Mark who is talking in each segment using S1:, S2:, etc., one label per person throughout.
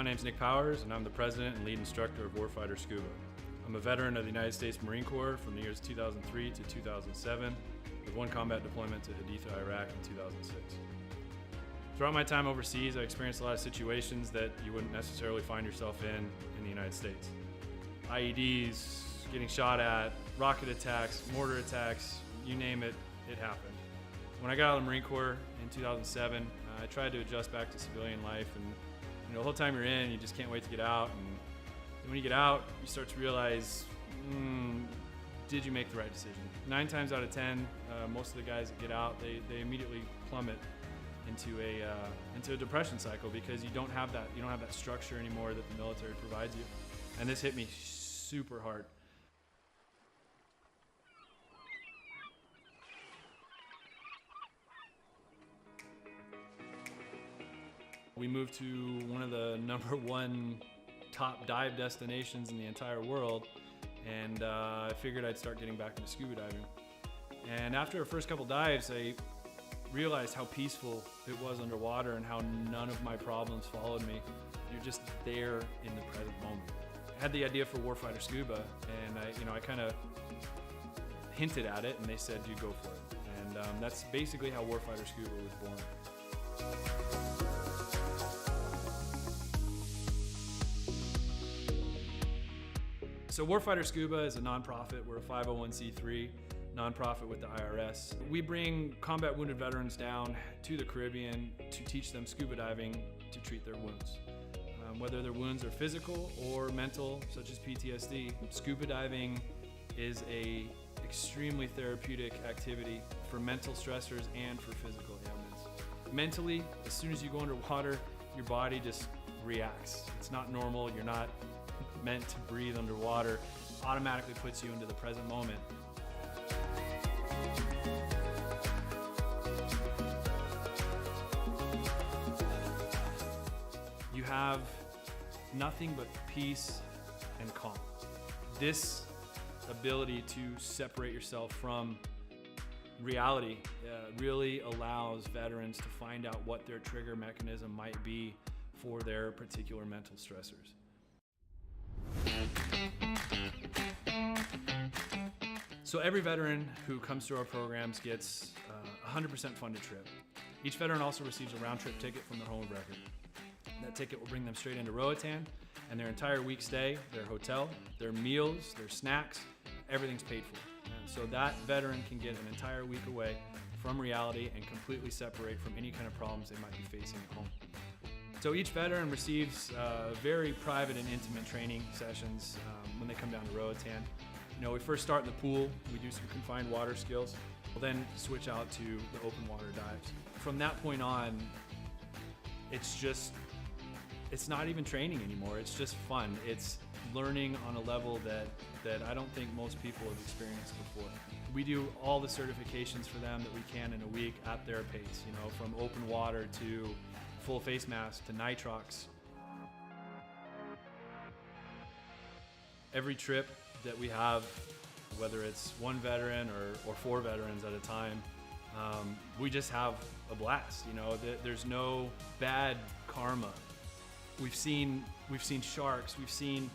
S1: My name's Nick Powers, and I'm the president and lead instructor of Warfighter Scuba. I'm a veteran of the United States Marine Corps from the years 2003 to 2007, with one combat deployment to Haditha, Iraq in 2006. Throughout my time overseas, I experienced a lot of situations that you wouldn't necessarily find yourself in the United States. IEDs, getting shot at, rocket attacks, mortar attacks, you name it, it happened. When I got out of the Marine Corps in 2007, I tried to adjust back to civilian life, and the whole time you're in, you just can't wait to get out. And when you get out, you start to realize, did you make the right decision? 9 times out of 10, most of the guys that get out, they immediately plummet into a depression cycle because you don't have that structure anymore that the military provides you. And this hit me super hard. We moved to one of the #1 top dive destinations in the entire world, and I figured I'd start getting back into scuba diving. And after our first couple dives, I realized how peaceful it was underwater and how none of my problems followed me. You're just there in the present moment. I had the idea for Warfighter Scuba, and I kind of hinted at it, and they said, "You go for it." And that's basically how Warfighter Scuba was born. So Warfighter Scuba is a nonprofit. We're a 501c3 nonprofit with the IRS. We bring combat wounded veterans down to the Caribbean to teach them scuba diving to treat their wounds. Whether their wounds are physical or mental, such as PTSD, scuba diving is a extremely therapeutic activity for mental stressors and for physical ailments. Mentally, as soon as you go underwater, your body just reacts. It's not normal. You're not meant to breathe underwater. Automatically puts you into the present moment. You have nothing but peace and calm. This ability to separate yourself from reality really allows veterans to find out what their trigger mechanism might be for their particular mental stressors. So every veteran who comes through our programs gets a 100% funded trip. Each veteran also receives a round-trip ticket from their home of record. That ticket will bring them straight into Roatan, and their entire week stay, their hotel, their meals, their snacks, everything's paid for. So that veteran can get an entire week away from reality and completely separate from any kind of problems they might be facing at home. So each veteran receives very private and intimate training sessions when they come down to Roatan. We first start in the pool. We do some confined water skills. We'll then switch out to the open water dives. From that point on, it's not even training anymore. It's just fun. It's learning on a level that I don't think most people have experienced before. We do all the certifications for them that we can in a week at their pace, from open water to full face mask to nitrox. Every trip that we have, whether it's one veteran or 4 veterans at a time, we just have a blast. There's no bad karma. We've seen sharks, we've seen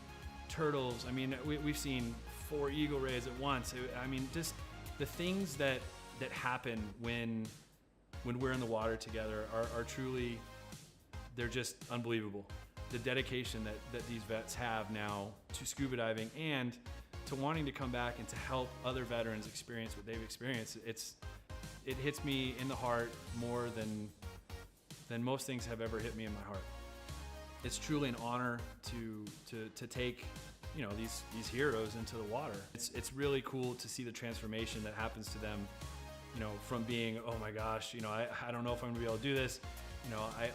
S1: turtles. We've seen 4 eagle rays at once. Just the things that happen when we're in the water together are truly, they're just unbelievable. The dedication that these vets have now to scuba diving and to wanting to come back and to help other veterans experience what they've experienced. It hits me in the heart more than most things have ever hit me in my heart. It's truly an honor to take these heroes into the water. It's really cool to see the transformation that happens to them, from being, oh my gosh, I don't know if I'm gonna be able to do this.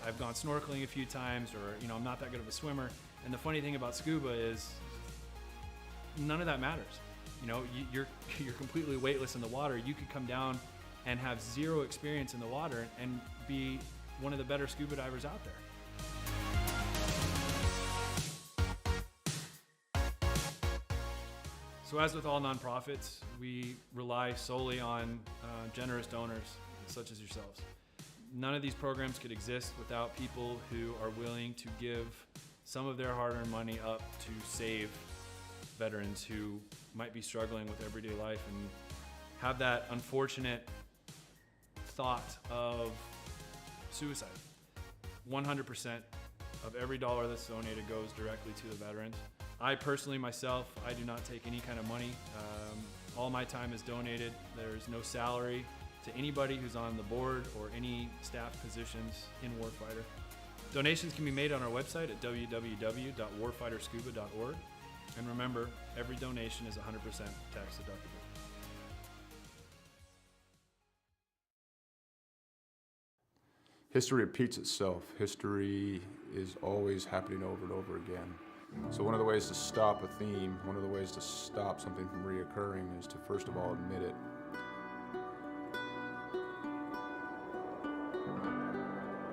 S1: I've gone snorkeling a few times, or I'm not that good of a swimmer. And the funny thing about scuba is none of that matters. You're completely weightless in the water. You could come down and have 0 experience in the water and be one of the better scuba divers out there. So as with all nonprofits, we rely solely on generous donors such as yourselves. None of these programs could exist without people who are willing to give some of their hard-earned money up to save veterans who might be struggling with everyday life and have that unfortunate thought of suicide. 100% of every dollar that's donated goes directly to the veterans. I personally, myself, I do not take any kind of money. All my time is donated. There's no salary to anybody who's on the board or any staff positions in Warfighter. Donations can be made on our website at www.warfighterscuba.org. And remember, every donation is 100% tax deductible.
S2: History repeats itself. History is always happening over and over again. So one of the ways to stop a theme, one of the ways to stop something from reoccurring is to first of all admit it.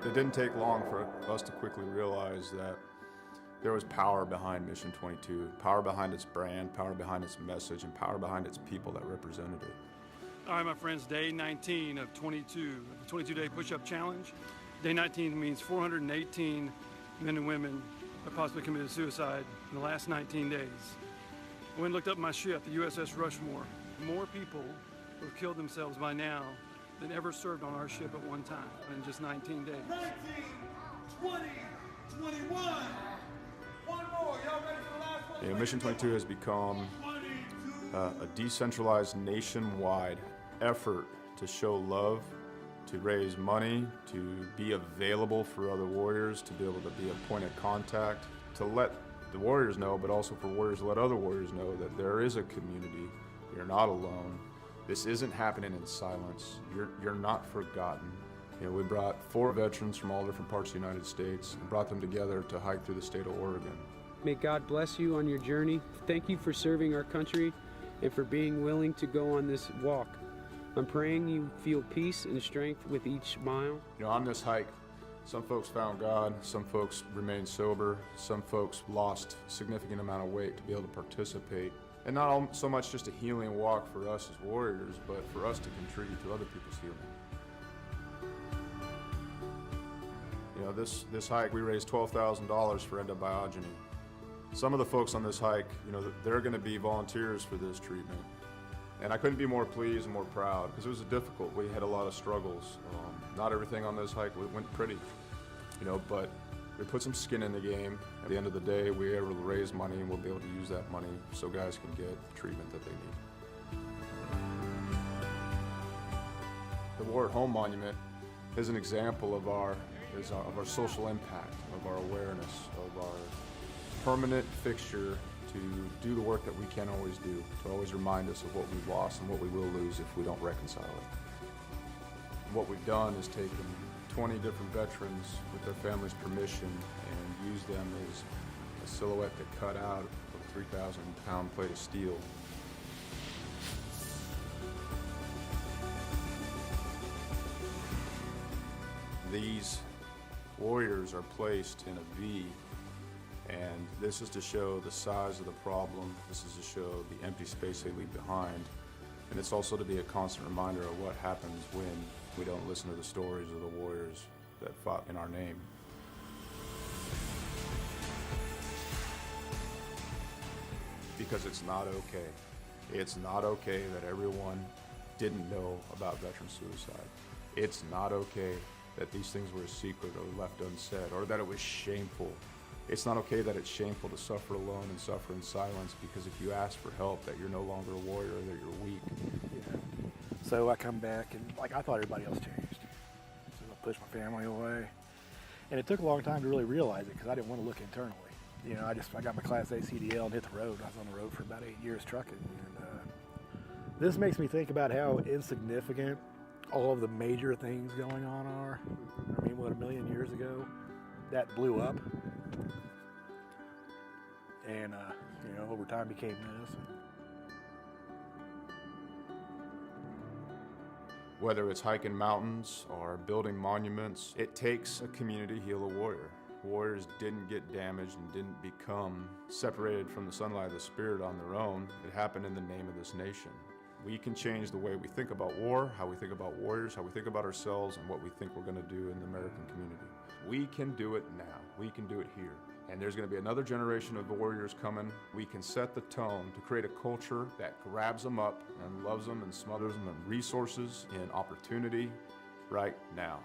S2: It didn't take long for us to quickly realize that there was power behind Mission 22, power behind its brand, power behind its message, and power behind its people that represented it.
S3: All right, my friends, day 19 of 22, the 22-day push-up challenge. Day 19 means 418 men and women have possibly committed suicide in the last 19 days. I went and looked up my ship, the USS Rushmore. More people would have killed themselves by now than ever served on our ship at one time in just 19 days.
S4: 19, 20, 21. One more. Y'all ready for the last one?
S2: You know, Mission 22 has become a decentralized nationwide effort to show love, to raise money, to be available for other warriors, to be able to be a point of contact, to let the warriors know, but also for warriors to let other warriors know that there is a community. You're not alone. This isn't happening in silence. You're not forgotten. You know, we brought 4 veterans from all different parts of the United States and brought them together to hike through the state of Oregon.
S5: May God bless you on your journey. Thank you for serving our country and for being willing to go on this walk. I'm praying you feel peace and strength with each mile.
S2: You know, on this hike, some folks found God, some folks remained sober, some folks lost a significant amount of weight to be able to participate. And not so much just a healing walk for us as warriors, but for us to contribute to other people's healing. You know, this hike, we raised $12,000 for endobiogeny. Some of the folks on this hike, you know, they're going to be volunteers for this treatment. And I couldn't be more pleased and more proud because it was difficult. We had a lot of struggles. Not everything on this hike went pretty, you know, but we put some skin in the game. At the end of the day, we were able to raise money and we'll be able to use that money so guys can get the treatment that they need. The War at Home Monument is an example of our social impact, of our awareness, of our permanent fixture to do the work that we can't always do, to always remind us of what we've lost and what we will lose if we don't reconcile it. And what we've done is taken 20 different veterans with their families' permission and used them as a silhouette to cut out of a 3,000-pound plate of steel. These warriors are placed in a V, and this is to show the size of the problem. This is to show the empty space they leave behind. And it's also to be a constant reminder of what happens when we don't listen to the stories of the warriors that fought in our name. Because it's not okay. It's not okay that everyone didn't know about veteran suicide. It's not okay that these things were a secret or left unsaid, or that it was shameful. It's not okay that it's shameful to suffer alone and suffer in silence, because if you ask for help, that you're no longer a warrior, that you're weak.
S6: Yeah. So I come back and I thought everybody else changed. So I pushed my family away. And it took a long time to really realize it because I didn't want to look internally. You know, I got my Class A CDL and hit the road. I was on the road for about 8 years trucking. And this makes me think about how insignificant all of the major things going on are. I mean, what, 1 million years ago, that blew up. And, you know, over time became this.
S2: Whether it's hiking mountains or building monuments, it takes a community to heal a warrior. Warriors didn't get damaged and didn't become separated from the sunlight of the spirit on their own. It happened in the name of this nation. We can change the way we think about war, how we think about warriors, how we think about ourselves, and what we think we're going to do in the American community. We can do it now. We can do it here. And there's going to be another generation of warriors coming. We can set the tone to create a culture that grabs them up and loves them and smothers them in resources and opportunity right now.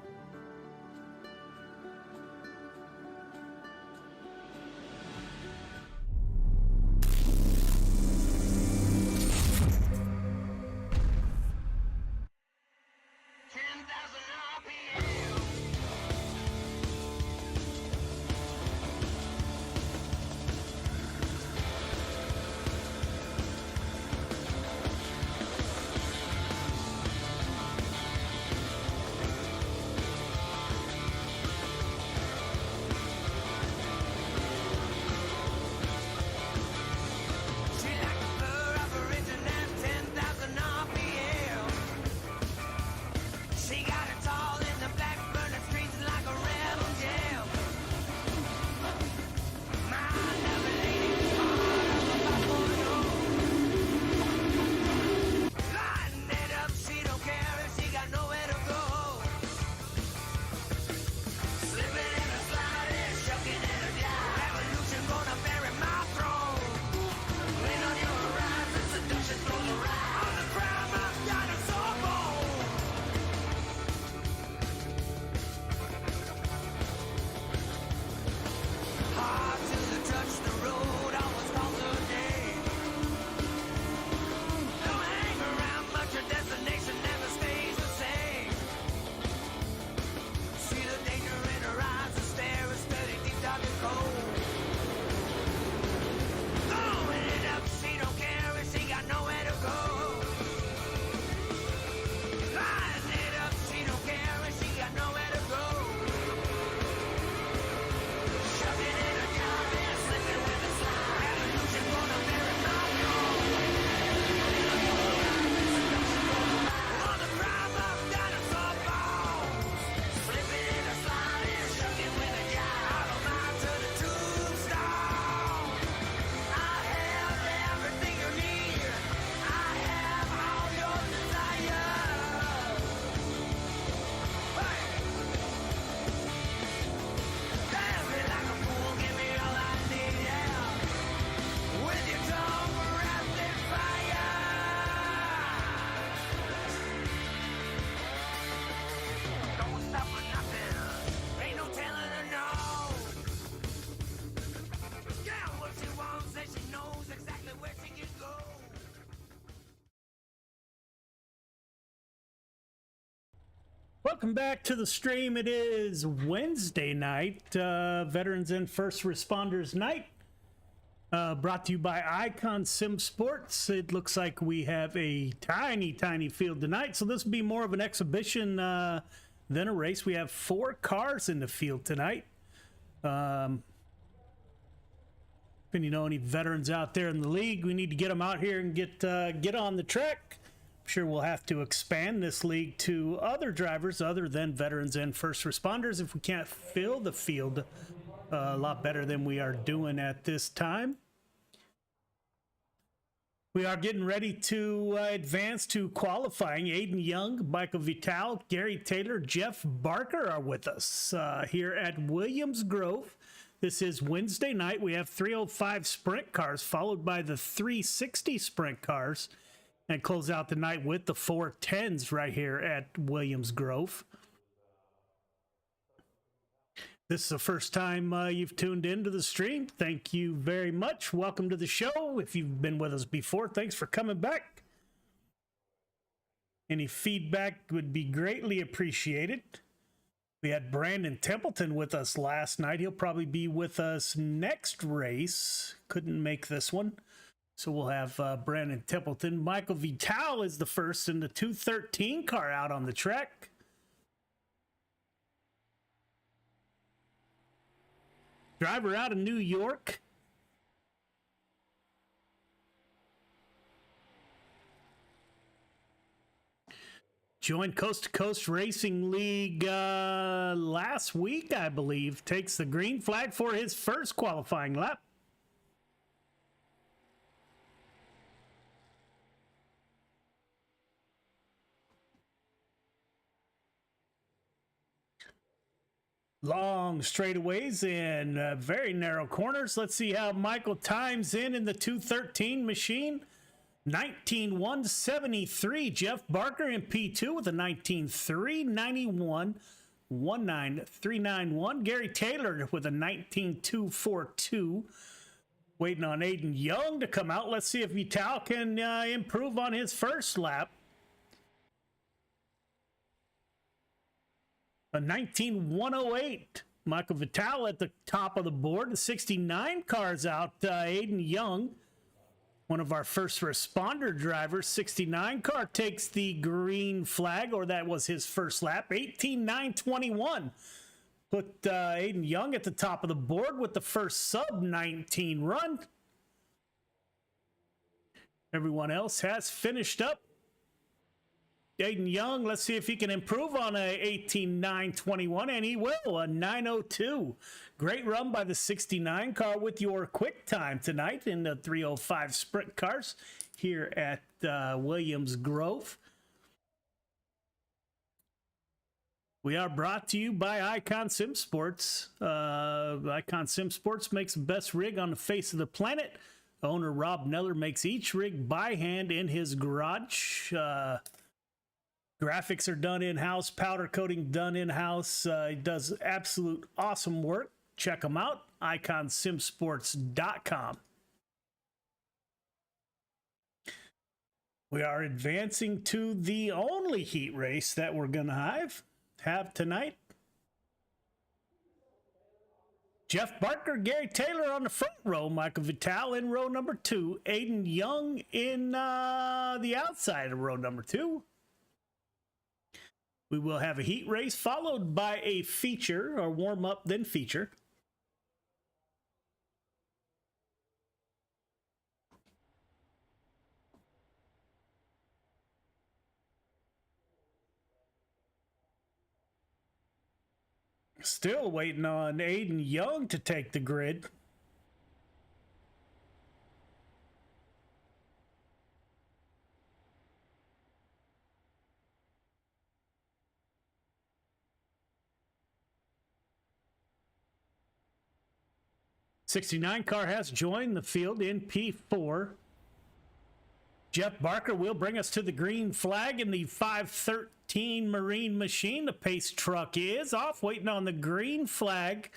S7: Welcome back to the stream. It is Wednesday night, Veterans and First Responders Night, brought to you by Icon Sim Sports. It looks like we have a tiny field tonight, so this will be more of an exhibition than a race. We have 4 cars in the field tonight. If you know any veterans out there in the league, we need to get them out here and get on the track. Sure, we'll have to expand this league to other drivers other than veterans and first responders if we can't fill the field a lot better than we are doing at this time. We are getting ready to advance to qualifying. Aiden Young, Michael Vital, Gary Taylor, Jeff Barker are with us here at Williams Grove. This is Wednesday night. We have 305 sprint cars followed by the 360 sprint cars, and close out the night with the 410s right here at Williams Grove. This is the first time you've tuned into the stream. Thank you very much. Welcome to the show. If you've been with us before, thanks for coming back. Any feedback would be greatly appreciated. We had Brandon Templeton with us last night. He'll probably be with us next race. Couldn't make this one. So we'll have Brandon Templeton. Michael Vital is the first in the 213 car out on the track. Driver out of New York. Joined Coast2Coast Racing League last week, I believe. Takes the green flag for his first qualifying lap. Long straightaways and very narrow corners. Let's see how Michael times in the 213 machine. 19,173. Jeff Barker in P2 with a 19,391. 19391. Gary Taylor with a 19,242. Waiting on Aiden Young to come out. Let's see if Vital can improve on his first lap. A 19,108. Michael Vital at the top of the board. The 69 cars out. Aiden Young, one of our first responder drivers. 69 car takes the green flag, or that was his first lap. 18,921. Put Aiden Young at the top of the board with the first sub 19 run. Everyone else has finished up. Aiden Young, let's see if he can improve on a 18,921, and he will, a 902. Great run by the 69 car with your quick time tonight in the 305 sprint cars here at Williams Grove. We are brought to you by Icon Sim Sports. Icon Sim Sports makes the best rig on the face of the planet. Owner Rob Neller makes each rig by hand in his garage. Graphics are done in-house, powder coating done in-house. He does absolute awesome work. Check him out, iconsimsports.com. We are advancing to the only heat race that we're going to have tonight. Jeff Barker, Gary Taylor on the front row, Michael Vital in row number 2, Aiden Young in the outside of row number 2. We will have a heat race followed by a feature, or warm-up, then feature. Still waiting on Aiden Young to take the grid. '69 car has joined the field in P4. Jeff Barker will bring us to the green flag in the 513 Marine Machine. The pace truck is off, waiting on the green flag.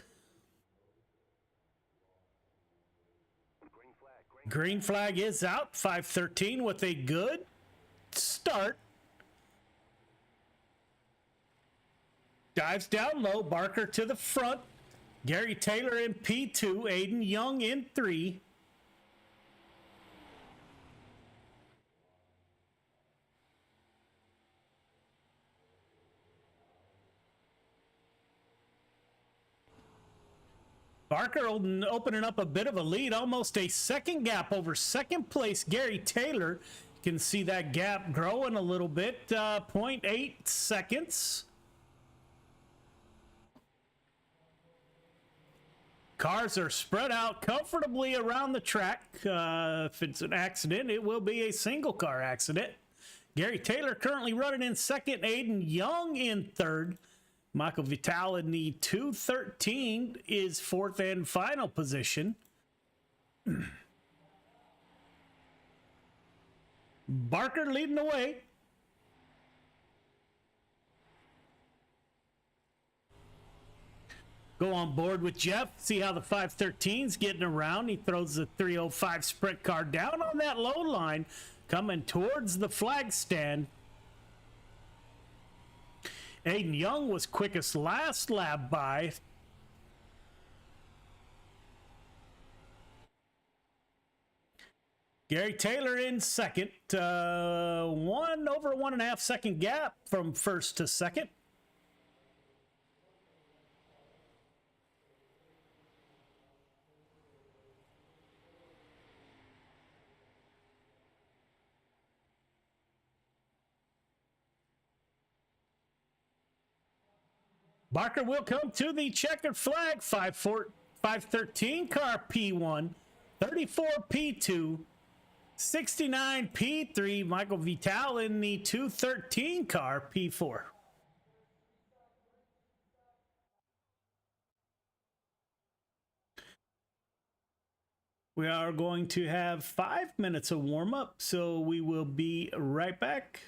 S7: Green flag is out. 513 with a good start. Dives down low. Barker to the front. Gary Taylor in P2. Aiden Young in 3. Barker opening up a bit of a lead, almost a second gap over second place Gary Taylor. You can see that gap growing a little bit, 0.8 seconds. Cars are spread out comfortably around the track. If it's an accident, it will be a single car accident. Gary Taylor currently running in second, Aiden Young in third. Michael Vital in the 213 is fourth and final position. Barker leading the way. Go on board with Jeff, see how the 513's getting around. He throws the 305 sprint car down on that low line, coming towards the flag stand. Aiden Young was quickest last lap by. Gary Taylor in second. Over 1.5 second gap from first to second. Barker will come to the checkered flag. 513 car P1, 34 P2, 69 P3. Michael Vital in the 213 car P4. We are going to have 5 minutes of warm up, so we will be right back.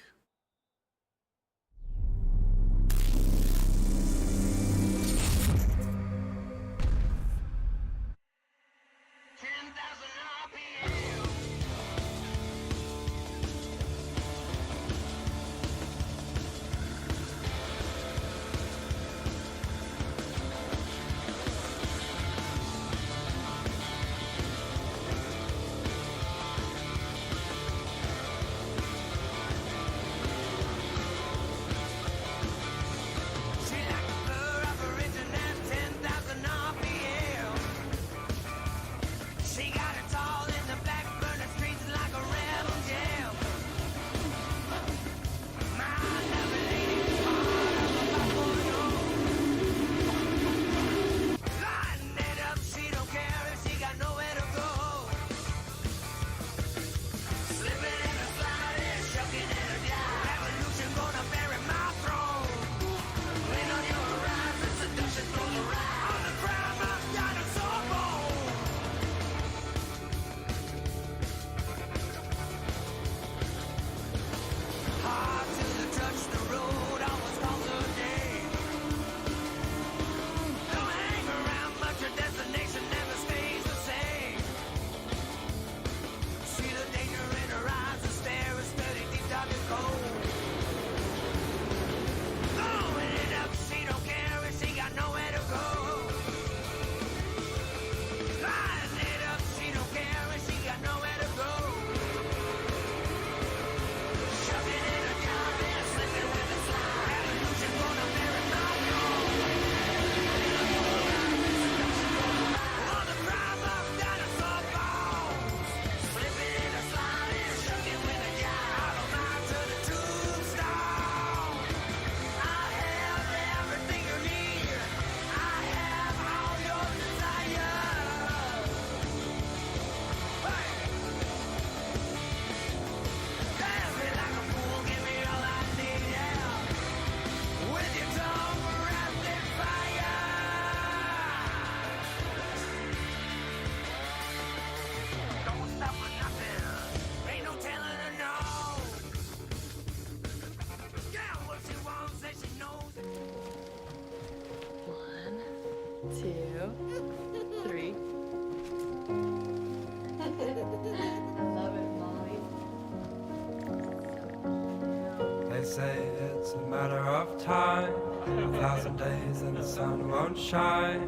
S8: They say it's a matter of time, 1,000 days and the sun won't shine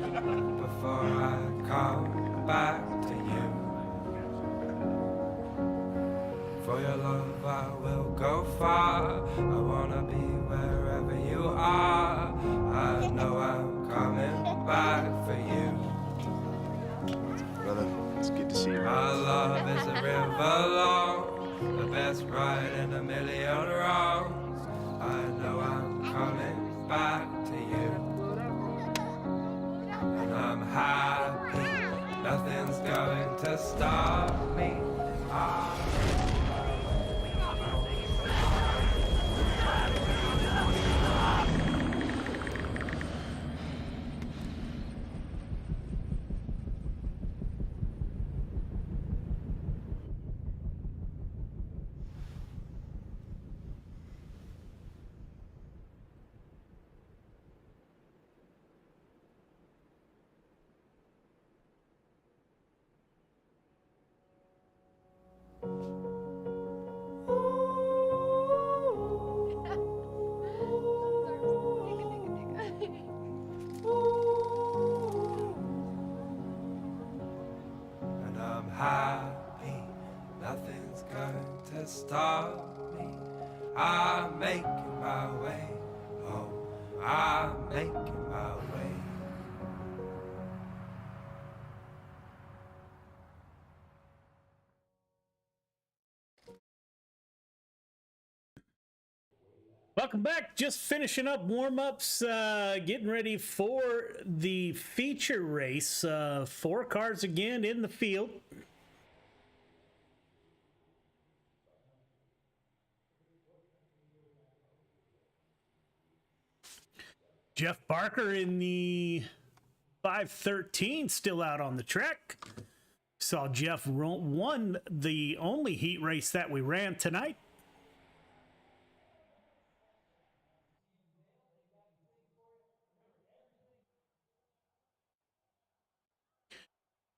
S8: before I come back to you. For your love I will go far, I wanna be wherever you are. I know I'm coming back for you.
S2: Brother, it's good to see you.
S8: My love is a river long, the best ride in a million wrongs. I know I'm coming back to you. And I'm happy, nothing's going to stop me. And I'm happy, nothing's going to stop me. I'm making my way home, I'm making my way.
S7: Welcome back. Just finishing up warm-ups, getting ready for the feature race. 4 cars again in the field. Jeff Barker in the 513 still out on the track. Saw Jeff won the only heat race that we ran tonight.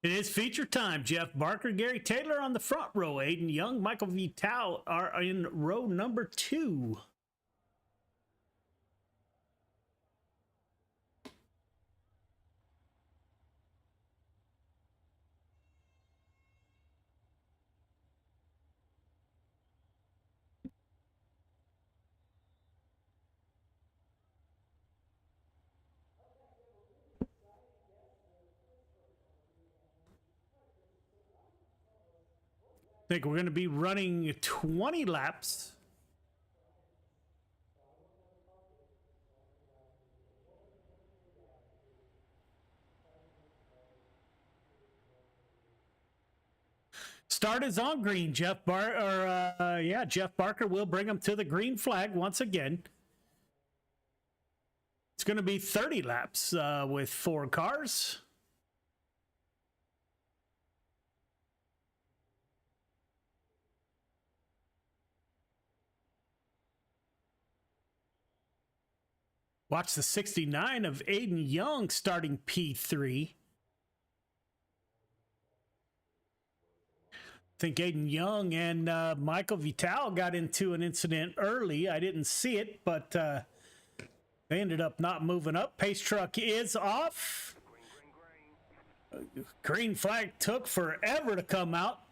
S7: It is feature time. Jeff Barker, Gary Taylor on the front row. Aiden Young, Michael Vital are in row number 2. I think we're going to be running 20 laps. Start is on green. Jeff Barker will bring him to the green flag once again. It's going to be 30 laps with 4 cars. Watch the 69 of Aiden Young starting P3. I think Aiden Young and Michael Vital got into an incident early. I didn't see it, but they ended up not moving up. Pace truck is off. Green flag took forever to come out.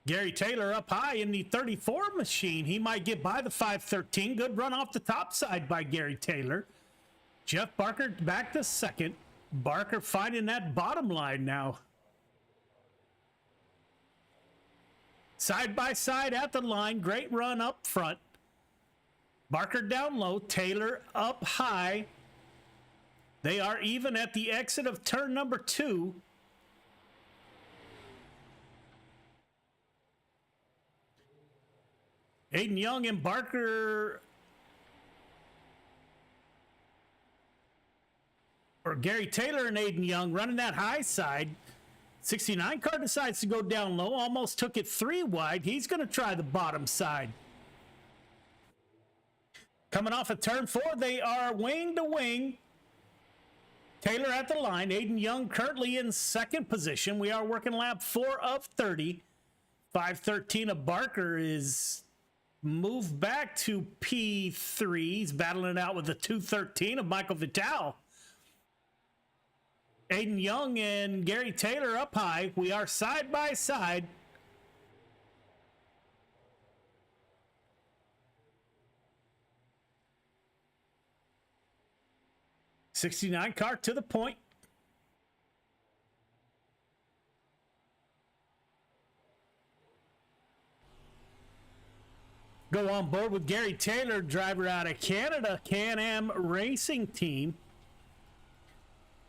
S7: Gary Taylor up high in the 34 machine. He might get by the 513. Good run off the top side by Gary Taylor. Jeff Barker back to second. Barker finding that bottom line now. Side by side at the line. Great run up front. Barker down low. Taylor up high. They are even at the exit of turn number 2. Aiden Young and Barker, or Gary Taylor and Aiden Young running that high side. 69 car decides to go down low, almost took it 3 wide. He's going to try the bottom side. Coming off of turn 4, they are wing to wing. Taylor at the line. Aiden Young currently in second position. We are working lap 4 of 30. 513 of Barker is moved back to P3. He's battling it out with the 213 of Michael Vital. Aiden Young and Gary Taylor up high. We are side by side. '69 car to the point. Go on board with Gary Taylor, driver out of Canada, Can-Am Racing Team.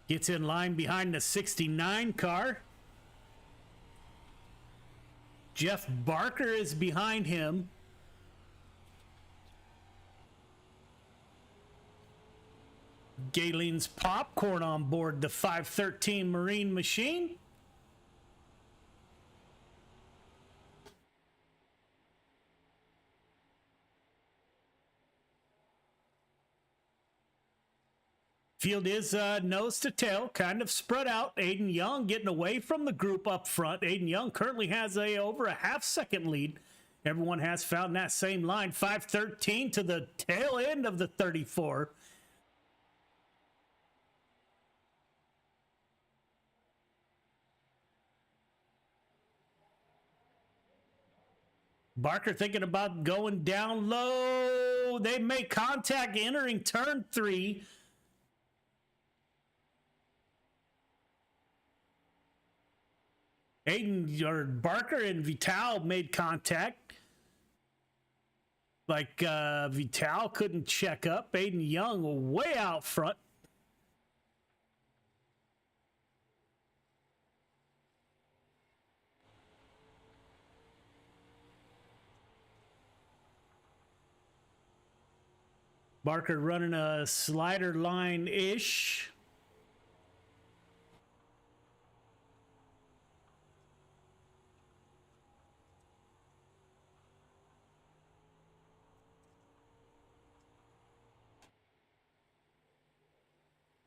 S7: Gets in line behind the 69 car. Jeff Barker is behind him. Galen's Popcorn on board the 513 Marine Machine. Field is nose to tail, kind of spread out. Aiden Young getting away from the group up front. Aiden Young currently has over a half-second lead. Everyone has found that same line. 513 to the tail end of the 34. Barker thinking about going down low. They make contact entering turn 3. Barker and Vital made contact. Like Vital couldn't check up. Aiden Young way out front. Barker running a slider line-ish.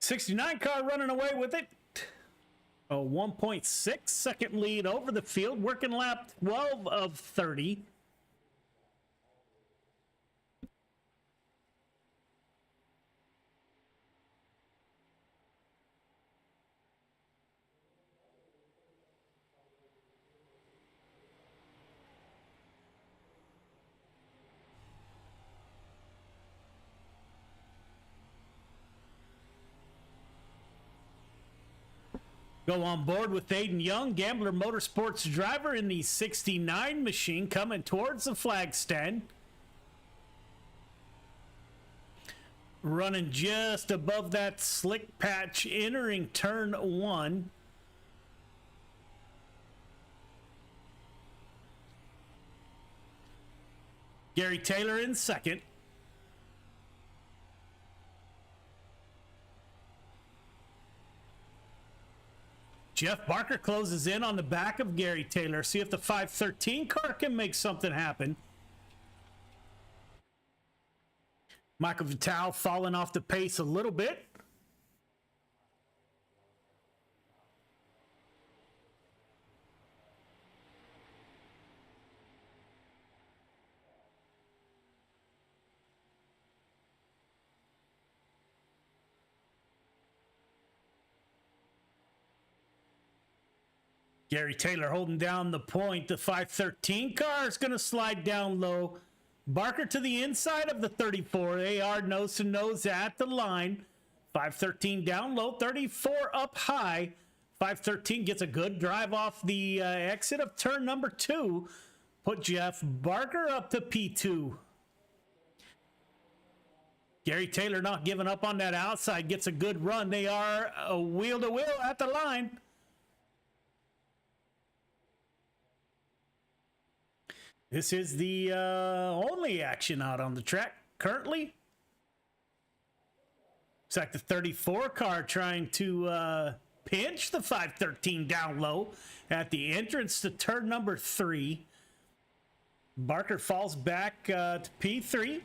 S7: 69 car running away with it. A 1.6 second lead over the field. Working lap 12 of 30. Go on board with Aiden Young, Gambler Motorsports driver in the 69 machine, coming towards the flag stand. Running just above that slick patch, entering turn 1. Gary Taylor in second. Jeff Barker closes in on the back of Gary Taylor. See if the 513 car can make something happen. Michael Vital falling off the pace a little bit. Gary Taylor holding down the point. The 513 car is going to slide down low. Barker to the inside of the 34. They are nose to nose at the line. 513 down low, 34 up high. 513 gets a good drive off the exit of turn number 2. Put Jeff Barker up to P2. Gary Taylor not giving up on that outside. Gets a good run. They are wheel to wheel at the line. This is the only action out on the track currently. It's like the 34 car trying to pinch the 513 down low at the entrance to turn number 3. Barker falls back to P3.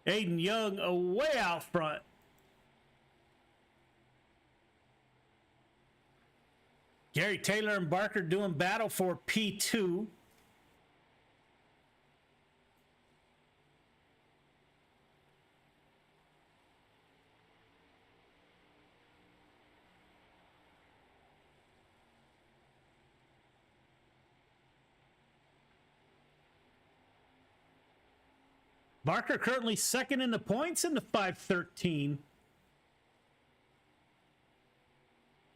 S7: Aiden Young way out front. Gary Taylor and Barker doing battle for P2. Barker currently second in the points in the 513.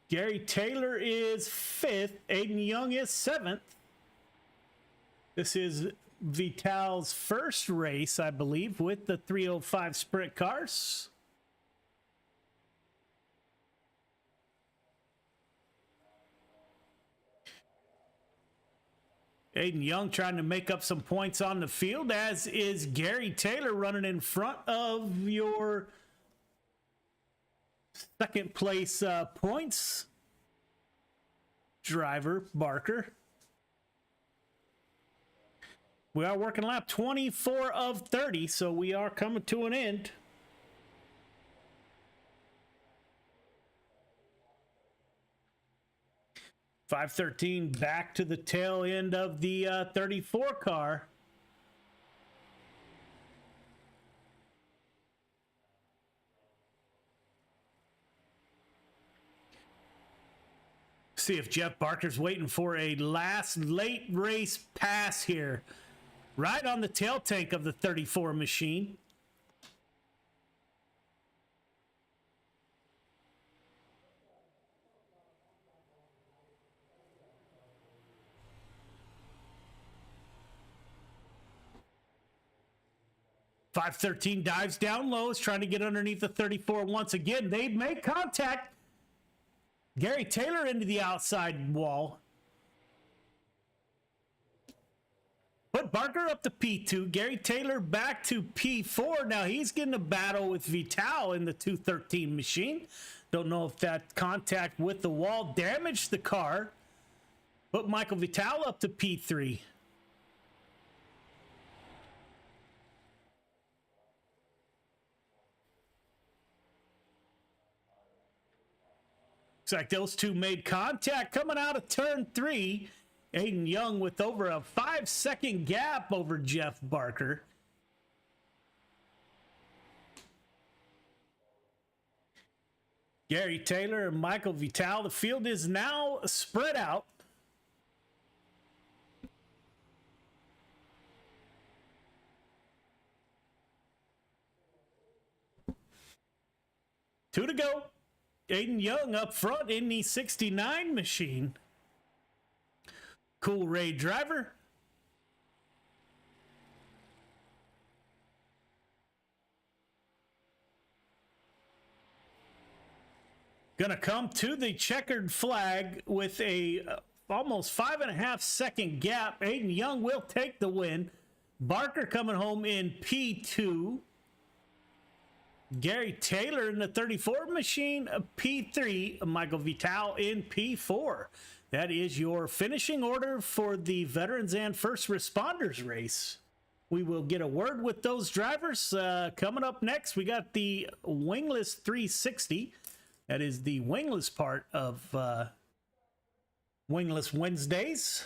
S7: Gary Taylor is 5th. Aiden Young is 7th. This is Vital's first race, I believe, with the 305 sprint cars. Aiden Young trying to make up some points on the field, as is Gary Taylor running in front of your second place points driver, Barker. We are working lap 24 of 30, so we are coming to an end. .513 back to the tail end of the 34 car. See if Jeff Barker's waiting for a last late race pass here. Right on the tail tank of the 34 machine. .513 dives down low, is trying to get underneath the 34 once again. They make contact. Gary Taylor into the outside wall. Put Barker up to P2. Gary Taylor back to P4. Now he's getting a battle with Vital in the 213 machine. Don't know if that contact with the wall damaged the car. Put Michael Vital up to P3. Looks like those two made contact coming out of turn 3. Aiden Young with over a 5-second gap over Jeff Barker. Gary Taylor and Michael Vital. The field is now spread out. Two to go. Aiden Young up front in the 69 machine. Cool Ray driver. Gonna come to the checkered flag with a almost 5.5-second gap. Aiden Young will take the win. Barker coming home in P2. Gary Taylor in the 34 machine, P3. Michael Vital in P4. That is your finishing order for the Veterans and First Responders race. We will get a word with those drivers. Coming up next, we got the wingless 360. That is the wingless part of Wingless Wednesdays.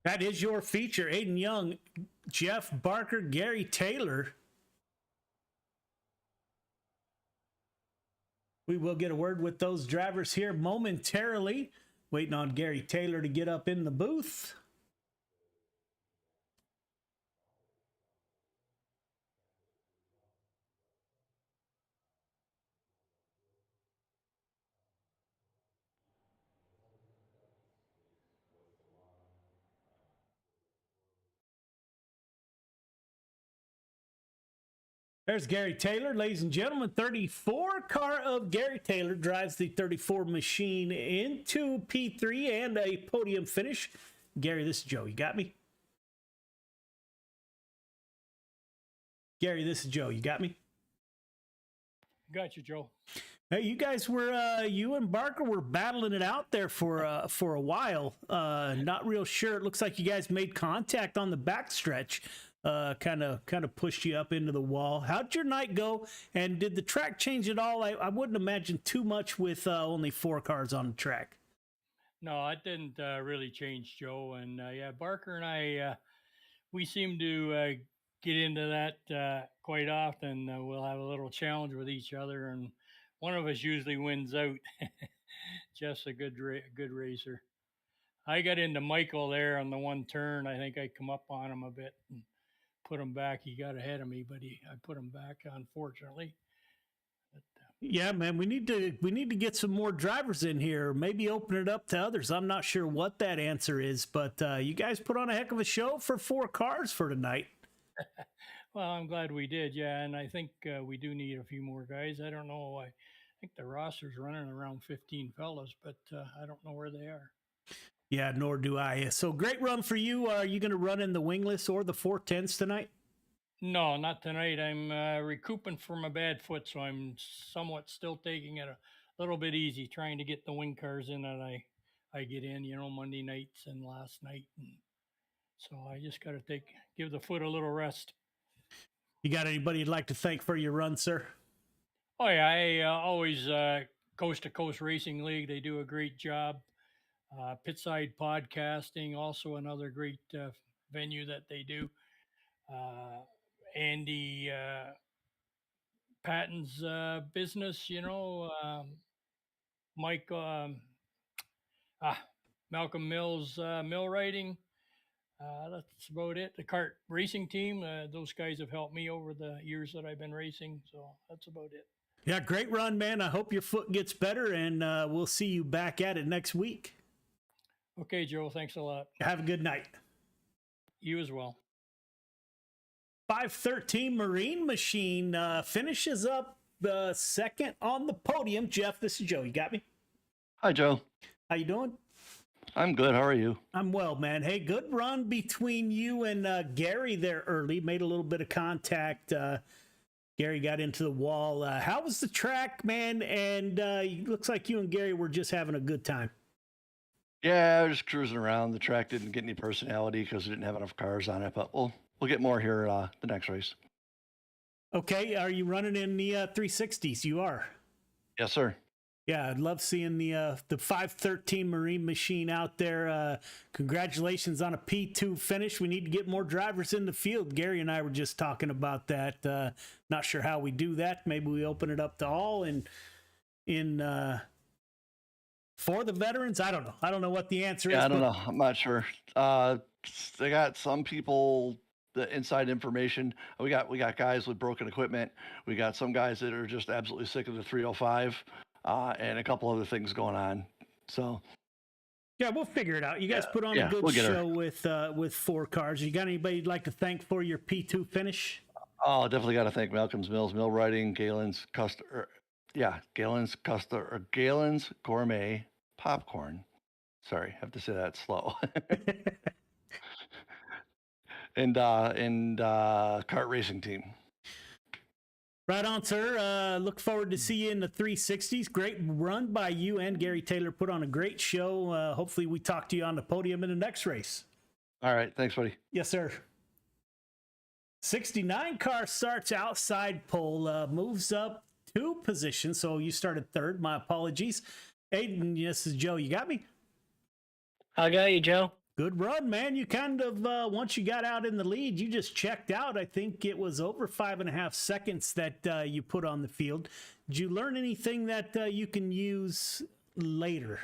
S7: That is your feature. Aiden Young, Jeff Barker, Gary Taylor. We will get a word with those drivers here momentarily. Waiting on Gary Taylor to get up in the booth. There's Gary Taylor, ladies and gentlemen. 34 car of Gary Taylor drives the 34 machine into P3 and a podium finish. Gary, this is Joe. You got me? Gary, this is Joe. You got me?
S9: Got you, Joe.
S7: Hey, you guys were, you and Barker were battling it out there for a while. Not real sure. It looks like you guys made contact on the backstretch. Kind of pushed you up into the wall. How'd your night go? And did the track change at all? I wouldn't imagine too much with only 4 cars on the track.
S9: No, it didn't really change, Joe. And yeah, Barker and I, we seem to get into that quite often. We'll have a little challenge with each other, and one of us usually wins out. Jeff's a good racer. I got into Michael there on the one turn. I think I come up on him a bit and put him back. He got ahead of me, but I put him back, unfortunately. But,
S7: yeah, man, we need to get some more drivers in here. Maybe open it up to others. I'm not sure what that answer is, but you guys put on a heck of a show for 4 cars for tonight.
S9: Well, I'm glad we did, yeah, and I think we do need a few more guys. I don't know. I think the roster's running around 15 fellas, but I don't know where they are.
S7: Yeah, nor do I. So great run for you. Are you going to run in the wingless or the 410s tonight?
S9: No, not tonight. I'm recouping from a bad foot, so I'm somewhat still taking it a little bit easy, trying to get the wing cars in that I get in, Monday nights and last night. And so I just got to give the foot a little rest.
S7: You got anybody you'd like to thank for your run, sir?
S9: Oh, yeah. I always Coast2Coast Racing League. They do a great job. Pitside Podcasting, also another great venue that they do. Andy Patton's business, Mike, Malcolm Mills mill writing, That's about it. The kart racing team, those guys have helped me over the years that I've been racing. So that's about it.
S7: Yeah, great run, man. I hope your foot gets better, and we'll see you back at it next week.
S9: Okay, Joe. Thanks a lot.
S7: Have a good night.
S9: You as well.
S7: 513 Marine Machine finishes up second on the podium. Jeff, this is Joe. You got me?
S10: Hi, Joe.
S7: How you doing?
S10: I'm good. How are you?
S7: I'm well, man. Hey, good run between you and Gary there early. Made a little bit of contact. Gary got into the wall. How was the track, man? And it looks like you and Gary were just having a good time.
S10: Yeah, I was just cruising around. The track didn't get any personality because we didn't have enough cars on it, but we'll get more here the next race.
S7: Okay, are you running in the 360s? You are.
S10: Yes, sir.
S7: Yeah, I'd love seeing the 513 Marine Machine out there. Congratulations on a P2 finish. We need to get more drivers in the field. Gary and I were just talking about that. Not sure how we do that. Maybe we open it up to all and for the veterans. I don't know. I don't know what the answer is.
S10: I don't know. I'm not sure. They got some people the inside information. We got guys with broken equipment. We got some guys that are just absolutely sick of the 305. And a couple other things going on. So,
S7: yeah, we'll figure it out. You guys put on a good show with 4 cars. You got anybody you'd like to thank for your P2 finish?
S10: Oh, definitely got to thank Malcolm's Mills, Mill Writing, Galen's Galen's Gourmet Popcorn. Sorry, I have to say that slow. and kart racing team.
S7: Right on, sir. Look forward to see you in the 360s. Great run by you and Gary Taylor. Put on a great show. Hopefully we talk to you on the podium in the next race.
S10: All right. Thanks, buddy.
S7: Yes, sir. 69 car starts outside pole, moves up 2 positions. So you started third. My apologies. Aiden, this is Joe. You got me?
S11: I got you, Joe.
S7: Good run, man. You kind of, once you got out in the lead, you just checked out. I think it was over 5.5 seconds that you put on the field. Did you learn anything that you can use later?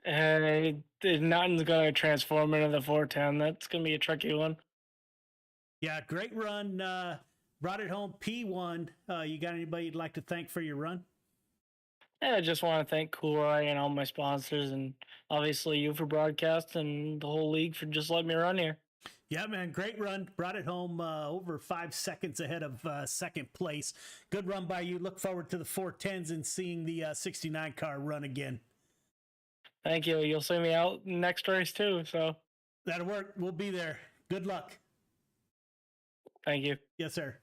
S11: Nothing's going to transform into the 410. That's going to be a tricky one.
S7: Yeah, great run. Brought it home P1. You got anybody you'd like to thank for your run?
S11: I just want to thank Coolroy and all my sponsors, and obviously you for broadcast and the whole league for just letting me run here.
S7: Yeah, man, great run. Brought it home over 5 seconds ahead of second place. Good run by you. Look forward to the 410s and seeing the 69 car run again.
S11: Thank you. You'll see me out next race too, so.
S7: That'll work. We'll be there. Good luck.
S11: Thank you.
S7: Yes, sir.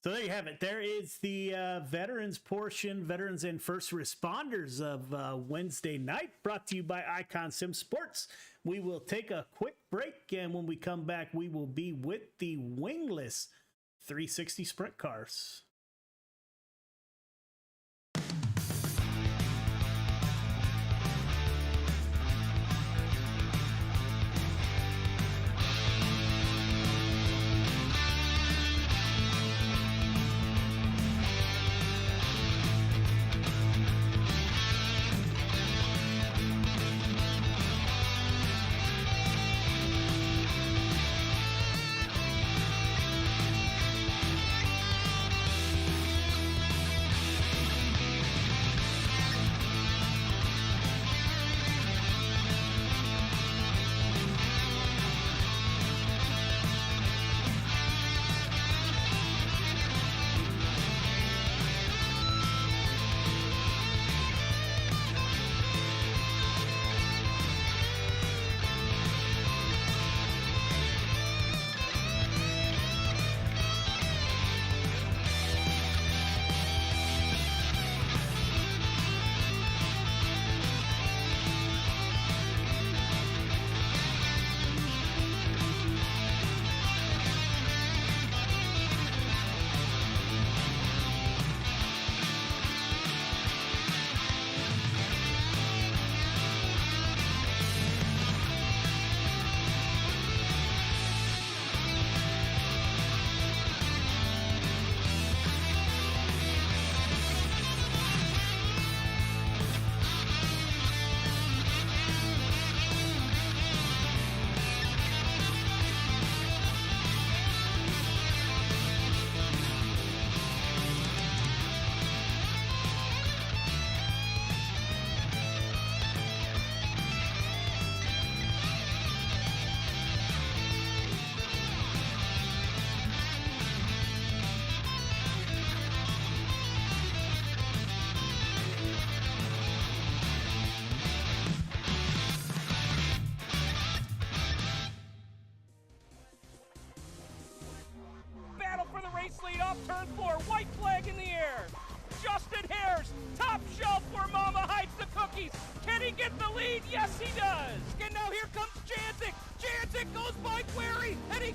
S7: So there you have it. There is the veterans portion, veterans and first responders of Wednesday night, brought to you by Icon Sim Sports. We will take a quick break, and when we come back, we will be with the wingless 360 sprint cars.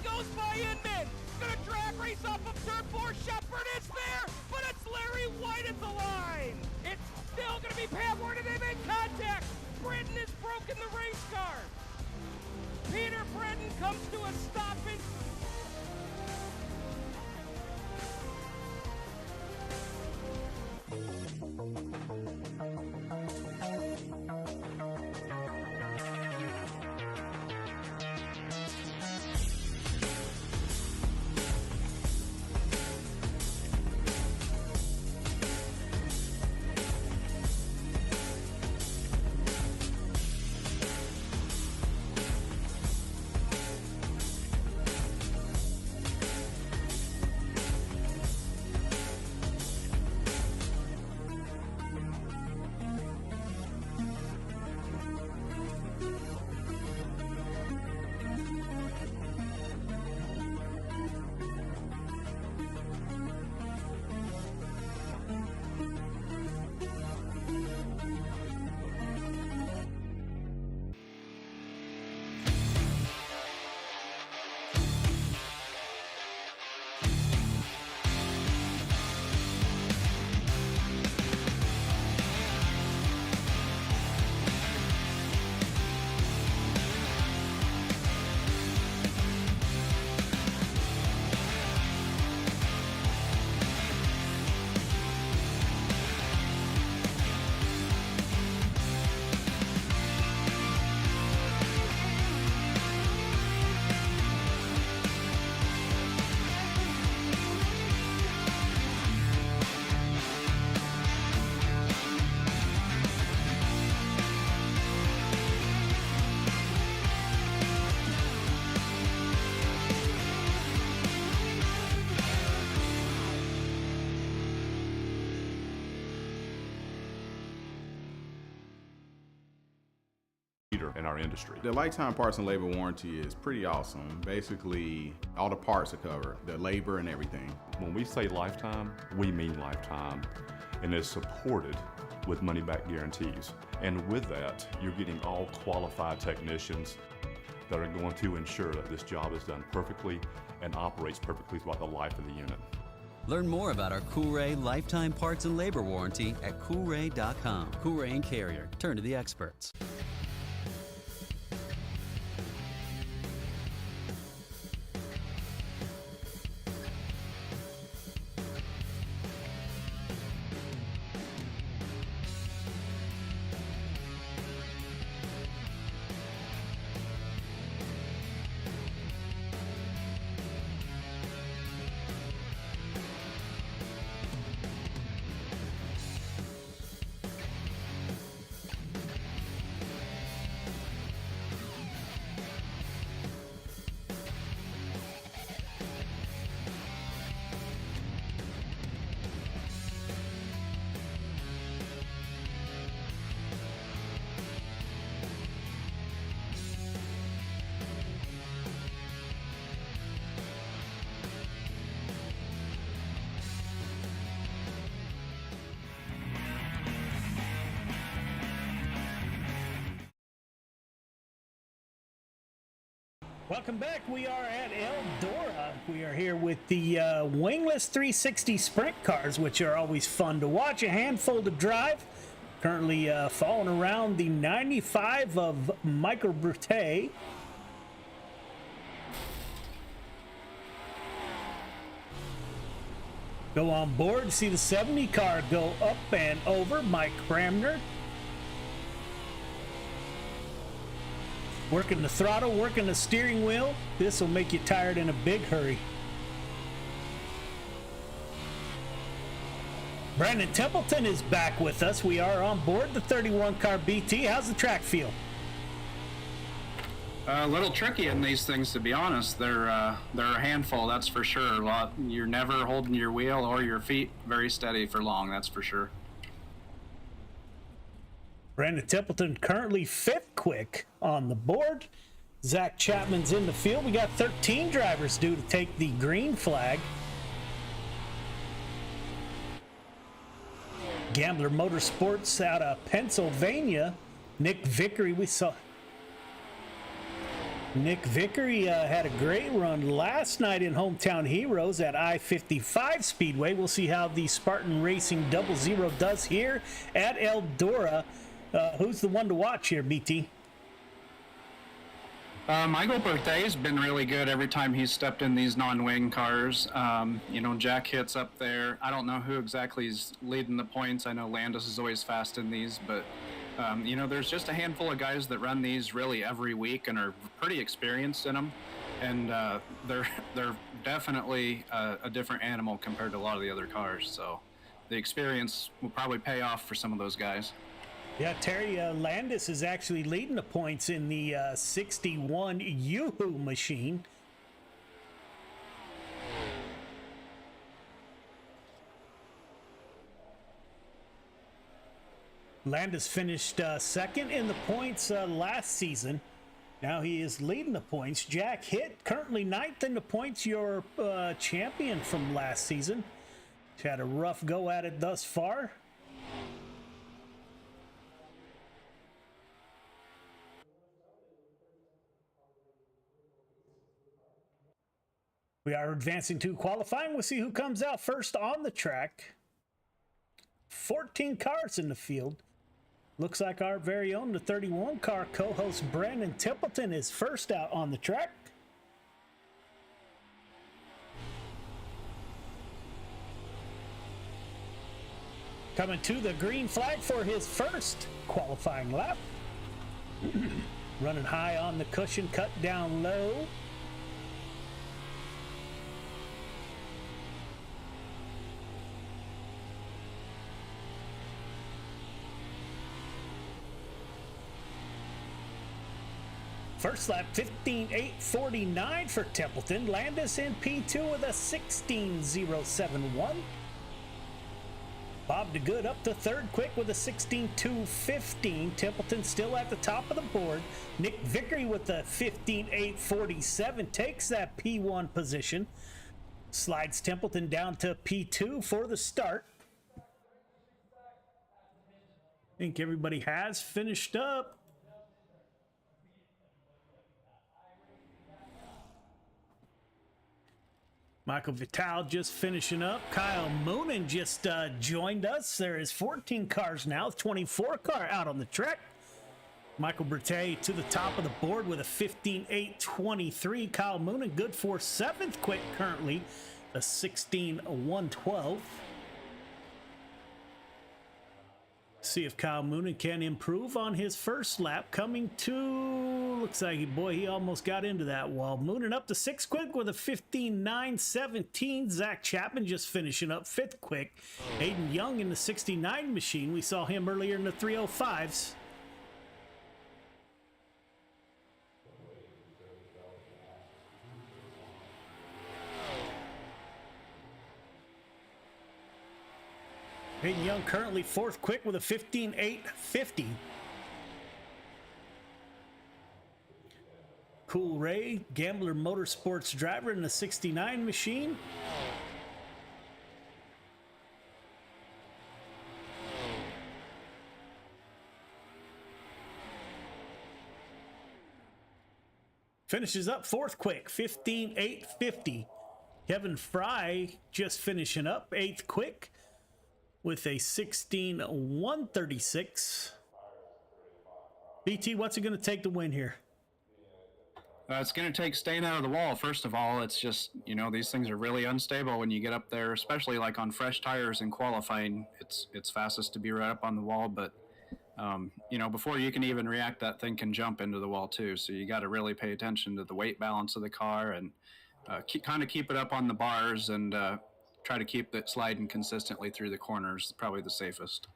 S12: goes by Inman. Gonna drag race off of turn 4. Shepard is there, but it's Larry White at the line. It's still gonna be Pam Ward, and they make contact. Brenton has broken the race car. Peter Brenton comes to a stop in
S13: in our industry. The lifetime parts and labor warranty is pretty awesome. Basically, all the parts are covered, the labor and everything.
S14: When we say lifetime, we mean lifetime, and it's supported with money-back guarantees. And with that, you're getting all qualified technicians that are going to ensure that this job is done perfectly and operates perfectly throughout the life of the unit.
S15: Learn more about our Coolray lifetime parts and labor warranty at Coolray.com. Coolray and Carrier. Turn to the experts.
S7: Welcome back. We are at Eldora. We are here with the wingless 360 sprint cars, which are always fun to watch. A handful to drive. Currently following around the 95 of Michael Brute. Go on board, see the 70 car go up and over. Mike Cramner. Working the throttle, working the steering wheel. This will make you tired in a big hurry. Brandon Templeton is back with us. We are on board the 31 car BT. How's the track feel?
S16: A little tricky in these things, to be honest. They're a handful, that's for sure. You're never holding your wheel or your feet very steady for long, that's for sure.
S7: Brandon Templeton currently 5th quick on the board. Zach Chapman's in the field. We got 13 drivers due to take the green flag. Gambler Motorsports out of Pennsylvania. Nick Vickery, we saw. Nick Vickery had a great run last night in Hometown Heroes at I-55 Speedway. We'll see how the Spartan Racing 00 does here at Eldora. Who's the one to watch here, BT?
S16: Michael Berthay's been really good every time he's stepped in these non-wing cars. Jack Hitt's up there. I don't know who exactly is leading the points. I know Landis is always fast in these, but there's just a handful of guys that run these really every week and are pretty experienced in them, and they're definitely a different animal compared to a lot of the other cars. So the experience will probably pay off for some of those guys.
S7: Yeah, Terry Landis is actually leading the points in the 61 Yoo-Hoo machine. Landis finished second in the points last season. Now he is leading the points. Jack Hitt currently ninth in the points, your champion from last season. He's had a rough go at it thus far. We are advancing to qualifying. We'll see who comes out first on the track. 14 cars in the field. Looks like our very own, the 31 car co-host Brandon Templeton is first out on the track. Coming to the green flag for his first qualifying lap. Running high on the cushion, cut down low. First lap, 15.849 for Templeton. Landis in P2 with a 16.071. Bob DeGood up to third quick with a 16.215. Templeton still at the top of the board. Nick Vickery with a 15.847 takes that P1 position. Slides Templeton down to P2 for the start. I think everybody has finished up. Michael Vital just finishing up. Kyle Moonen just joined us. There is 14 cars now, 24 car out on the track. Michael Berthet to the top of the board with a 15.823. Kyle Moonen good for seventh quick currently, a 16.112. See if Kyle Moonen can improve on his first lap. Coming to, looks like, he almost got into that wall. Moonen up to sixth quick with a 15.917. Zach Chapman just finishing up fifth quick. Aiden Young in the 69 machine. We saw him earlier in the 305s. Aiden Young currently fourth quick with a 15.850. Cool Ray, Gambler Motorsports driver in the 69 machine. Finishes up fourth quick, 15.850. Kevin Fry just finishing up eighth quick with a 16.136. BT, what's it going to take to win here?
S16: It's going to take staying out of the wall. First of all, it's just, these things are really unstable when you get up there, especially like on fresh tires in qualifying. It's fastest to be right up on the wall, but before you can even react, that thing can jump into the wall too. So you got to really pay attention to the weight balance of the car and keep it up on the bars and try to keep it sliding consistently through the corners. Probably the safest.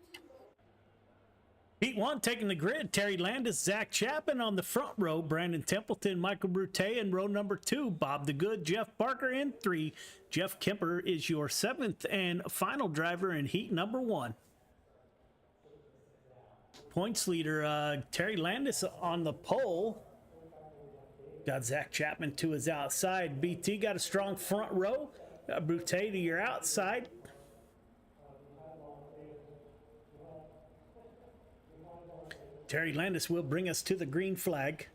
S7: Heat 1 taking the grid. Terry Landis, Zach Chapman on the front row. Brandon Templeton, Michael Brute in row number 2. Bob DeGood, Jeff Barker in 3. Jeff Kemper is your 7th and final driver in heat number 1. Points leader, Terry Landis on the pole. Got Zach Chapman to his outside. BT got a strong front row. Got Brute to your outside. Terry Landis will bring us to the green flag.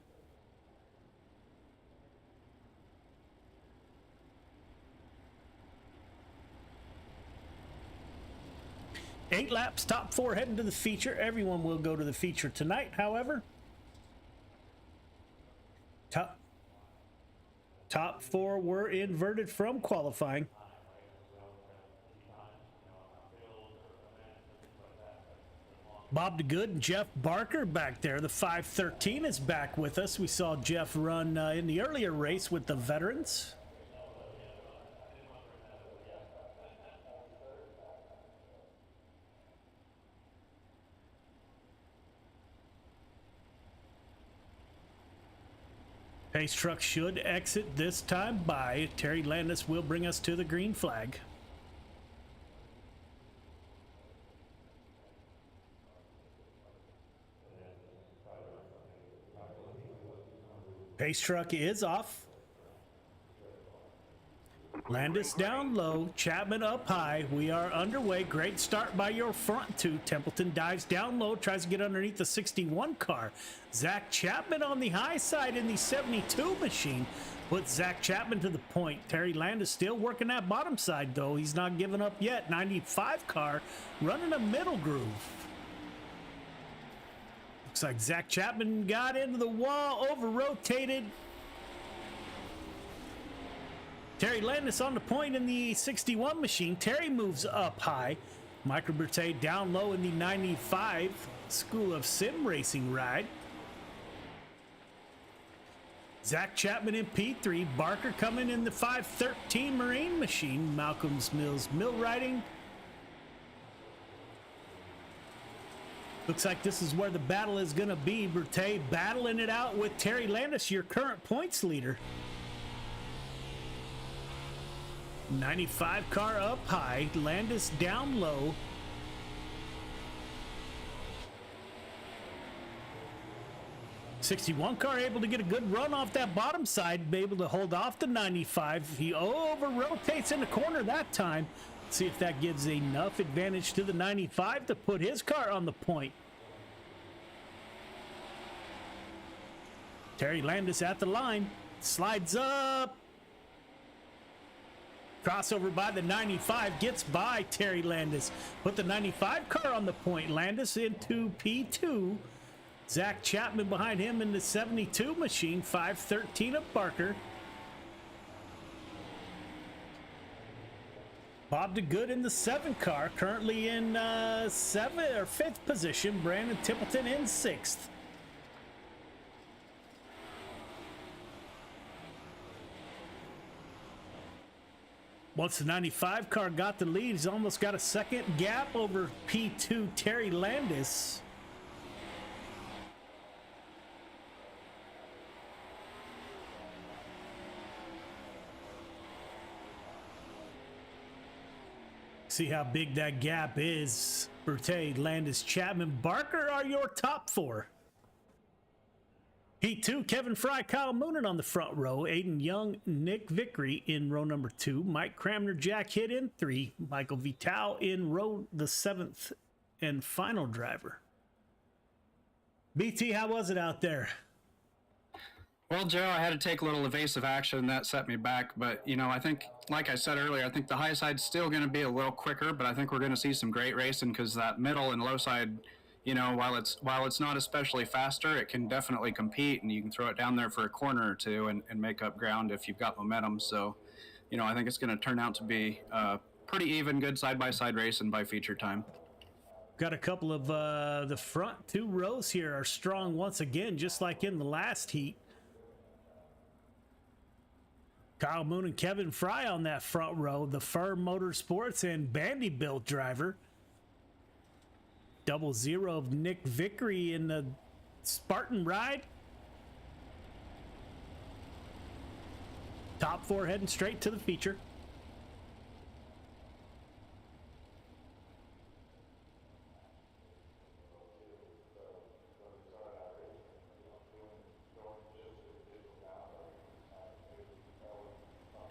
S7: 8 laps, top 4 heading to the feature. Everyone will go to the feature tonight, however. Top 4 were inverted from qualifying. Bob DeGood and Jeff Barker back there. The 513 is back with us. We saw Jeff run in the earlier race with the veterans. Pace truck should exit this time by. Terry Landis will bring us to the green flag. Pace truck is off. Landis down low, Chapman up high. We are underway. Great start by your front two. Templeton dives down low, tries to get underneath the 61 car. Zach Chapman on the high side in the 72 machine. Puts Zach Chapman to the point. Terry Landis still working that bottom side, though. He's not giving up yet. 95 car running a middle groove. Looks like Zach Chapman got into the wall, over-rotated. Terry Landis on the point in the 61 machine. Terry moves up high. Michael Berthet down low in the 95 School of Sim Racing ride. Zach Chapman in P3. Barker coming in the 513 Marine machine. Malcolm's Mills mill riding. Looks like this is where the battle is going to be. Berthet battling it out with Terry Landis, your current points leader. 95 car up high, Landis down low. '61 car able to get a good run off that bottom side, be able to hold off the 95. He over-rotates in the corner that time. See if that gives enough advantage to the 95 to put his car on the point. Terry Landis at the line, slides up. Crossover by the 95, gets by Terry Landis. Put the 95 car on the point. Landis into P2. Zach Chapman behind him in the 72 machine. 513 of Barker. Bob DeGood in the 7 car, currently in 7th or 5th position. Brandon Templeton in 6th. Once the 95 car got the lead, he's almost got a second gap over P2 Terry Landis. See how big that gap is. Berthet, Landis, Chapman, Barker are your top 4. Heat 2, Kevin Fry, Kyle Moonen on the front row. Aiden Young, Nick Vickery in row number 2. Mike Cramner, Jack Hitt in 3. Michael Vital in row the 7th and final driver. BT, how was it out there?
S16: Well, Joe, I had to take a little evasive action that set me back. But, you know, I think, like I said earlier, I think the high side's still going to be a little quicker, but I think we're going to see some great racing because that middle and low side, you know, while it's not especially faster, it can definitely compete, and you can throw it down there for a corner or two and make up ground if you've got momentum. So, you know, I think it's going to turn out to be pretty even, good side-by-side racing by feature time.
S7: Got a couple of the front 2 rows here are strong once again, just like in the last heat. Kyle Moon and Kevin Fry on that front row, the Fur Motorsports and Vanderbilt driver. 00 of Nick Vickery in the Spartan ride. Top 4 heading straight to the feature.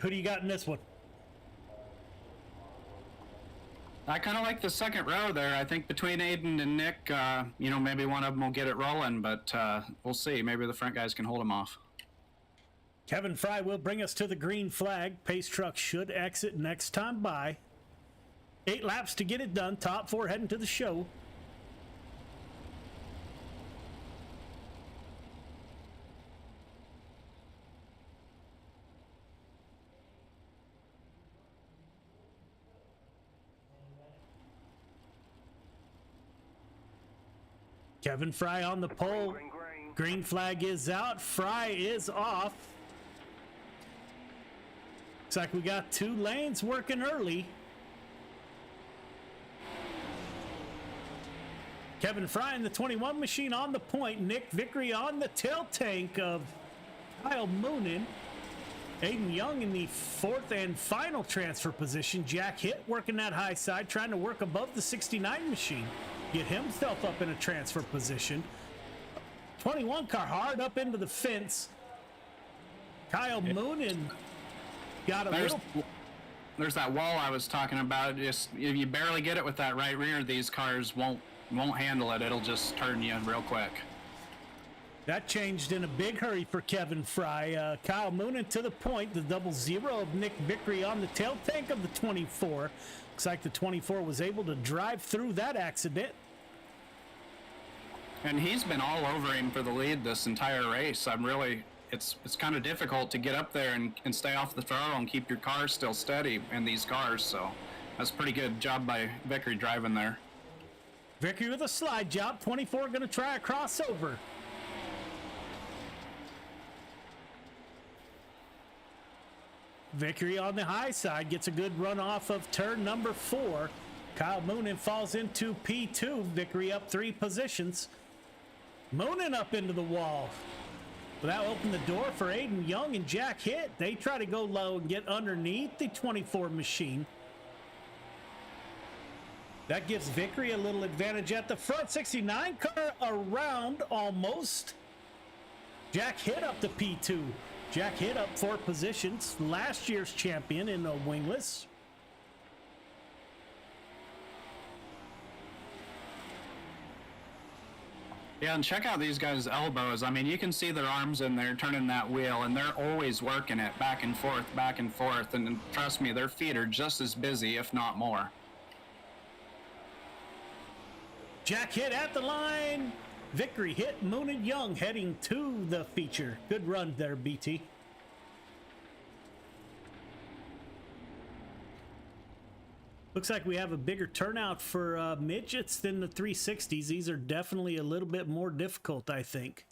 S7: Who do you got in this one?
S16: I kind of like the second row there. I think between Aiden and Nick, you know, maybe one of them will get it rolling, but we'll see. Maybe the front guys can hold them off.
S7: Kevin Fry will bring us to the green flag. Pace truck should exit next time by. 8 laps to get it done. Top 4 heading to the show. Kevin Fry on the pole. Green flag is out. Fry is off. Looks like we got 2 lanes working early. Kevin Fry in the 21 machine on the point. Nick Vickery on the tail tank of Kyle Moonen. Aiden Young in the 4th and final transfer position. Jack Hitt working that high side, trying to work above the 69 machine. Get himself up in a transfer position. 21 car hard up into the fence. Kyle Moonen got a little...
S16: There's that wall I was talking about. Just if you barely get it with that right rear, these cars won't handle it. It'll just turn you real quick.
S7: That changed in a big hurry for Kevin Fry. Kyle Moonen to the point. The 00 of Nick Vickery on the tail tank of the 24. Looks like the 24 was able to drive through that accident.
S16: And he's been all over him for the lead this entire race. It's kind of difficult to get up there and stay off the throttle and keep your car still steady in these cars. So that's a pretty good job by Vickery driving there.
S7: Vickery with a slide job. 24 going to try a crossover. Vickery on the high side gets a good run off of turn number 4. Kyle Moonen falls into P2. Vickery up 3 positions. Moonen up into the wall. But that opened the door for Aiden Young and Jack Hitt. They try to go low and get underneath the 24 machine. That gives Vickery a little advantage at the front. 69 car around almost. Jack Hitt up to P2. Jack Hitt up 4 positions. Last year's champion in a wingless.
S16: Yeah, and check out these guys' elbows. I mean, you can see their arms in there turning that wheel, and they're always working it back and forth. And trust me, their feet are just as busy, if not more.
S7: Jack Hitt at the line. Vickery Hitt, Moonen Young heading to the feature. Good run there, BT. Looks like we have a bigger turnout for midgets than the 360s. These are definitely a little bit more difficult, I think.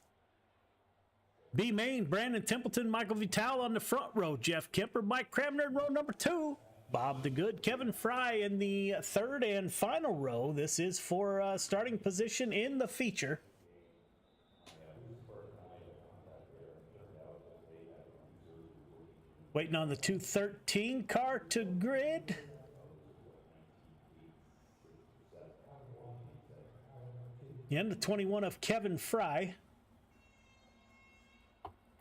S7: B Main, Brandon Templeton, Michael Vital on the front row. Jeff Kemper, Mike Cramner in row number 2. Bob the Good, Kevin Fry in the 3rd and final row. This is for starting position in the feature. Waiting on the 213 car to grid. And the 21 of Kevin Fry.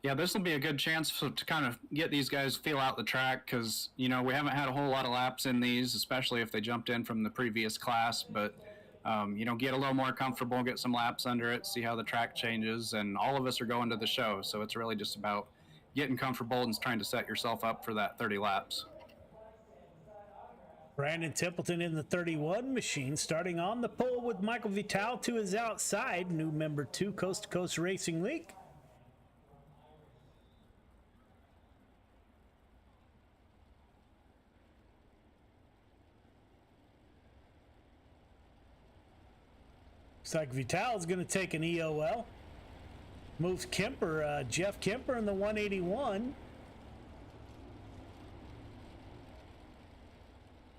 S16: Yeah, this will be a good chance to kind of get these guys feel out the track because, you know, we haven't had a whole lot of laps in these, especially if they jumped in from the previous class. But, you know, get a little more comfortable, get some laps under it, see how the track changes. And all of us are going to the show, so it's really just about getting comfortable and trying to set yourself up for that 30 laps.
S7: Brandon Templeton in the 31 machine, starting on the pole with Michael Vital to his outside. New member 2, Coast to Coast Racing League. Looks like Vital's going to take an EOL. Moves Kemper, Jeff Kemper in the 181.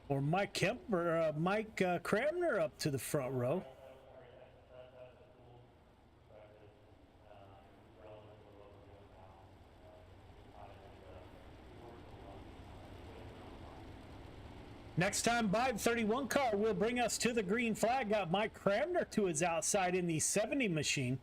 S7: Or Mike Kemper, Mike Cramner up to the front row. Next time by, the 31 car will bring us to the green flag. Got Mike Cramner to his outside in the 70 machine.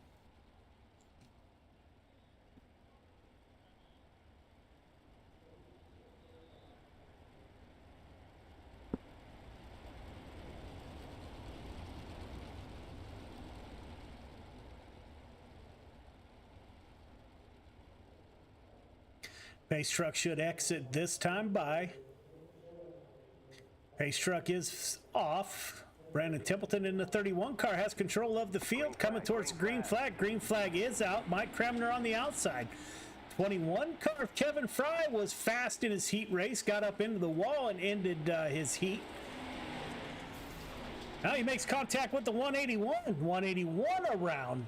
S7: Pace truck should exit this time by. Pace truck is off. Brandon Templeton in the 31 car has control of the field, coming towards the green flag. Green flag is out. Mike Kremner on the outside. 21 car of Kevin Fry was fast in his heat race, got up into the wall and ended his heat. Now he makes contact with the 181. 181 around.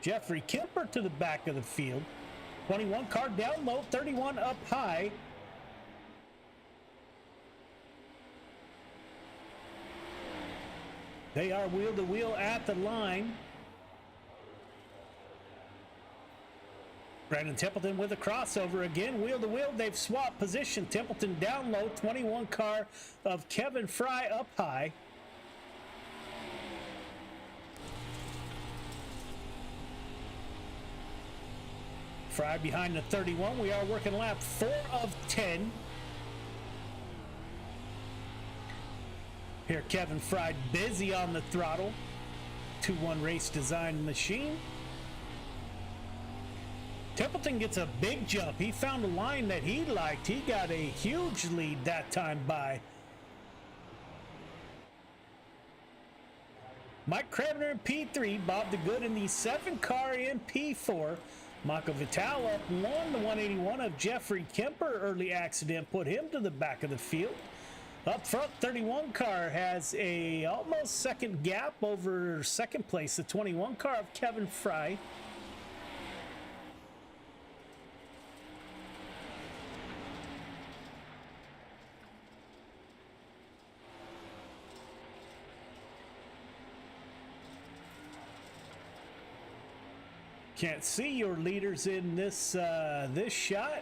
S7: Jeffrey Kemper to the back of the field. 21 car down low, 31 up high. They are wheel to wheel at the line. Brandon Templeton with a crossover again, wheel to wheel. They've swapped position. Templeton down low, 21 car of Kevin Fry up high. Fry behind the 31. We are working lap 4 of 10. Here, Kevin Fry busy on the throttle. 2-1 race design machine. Templeton gets a big jump. He found a line that he liked. He got a huge lead that time by Mike Krabner in P3, Bob DeGood in the 7 car in P4. Mako Vital up 1. The 181 of Jeffrey Kemper, early accident put him to the back of the field. Up front, 31 car has a almost second gap over second place. The 21 car of Kevin Fry. Can't see your leaders in this this shot.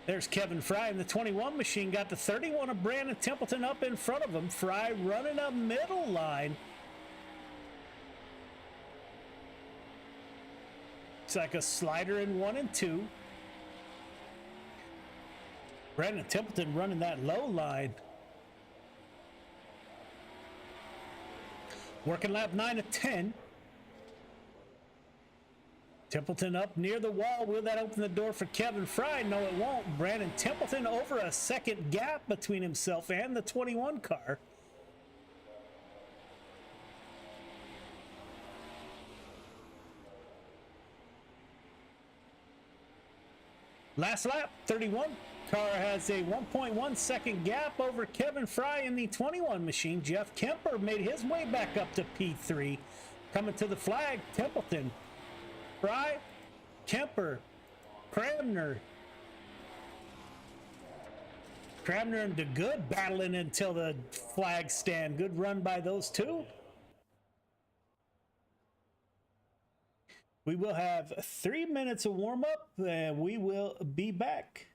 S7: There's Kevin Fry in the 21 machine. Got the 31 of Brandon Templeton up in front of him. Fry running a middle line. It's like a slider in 1 and 2. Brandon Templeton running that low line. Working lap 9 of 10. Templeton up near the wall. Will that open the door for Kevin Fry? No, it won't. Brandon Templeton over a second gap between himself and the 21 car. Last lap, 31 car has a 1.1 second gap over Kevin Fry in the 21 machine. Jeff Kemper made his way back up to P3. Coming to the flag, Templeton. Fry, Kemper, Krabner. Krabner and DeGood battling until the flag stand. Good run by those two. We will have 3 minutes of warm up and we will be back.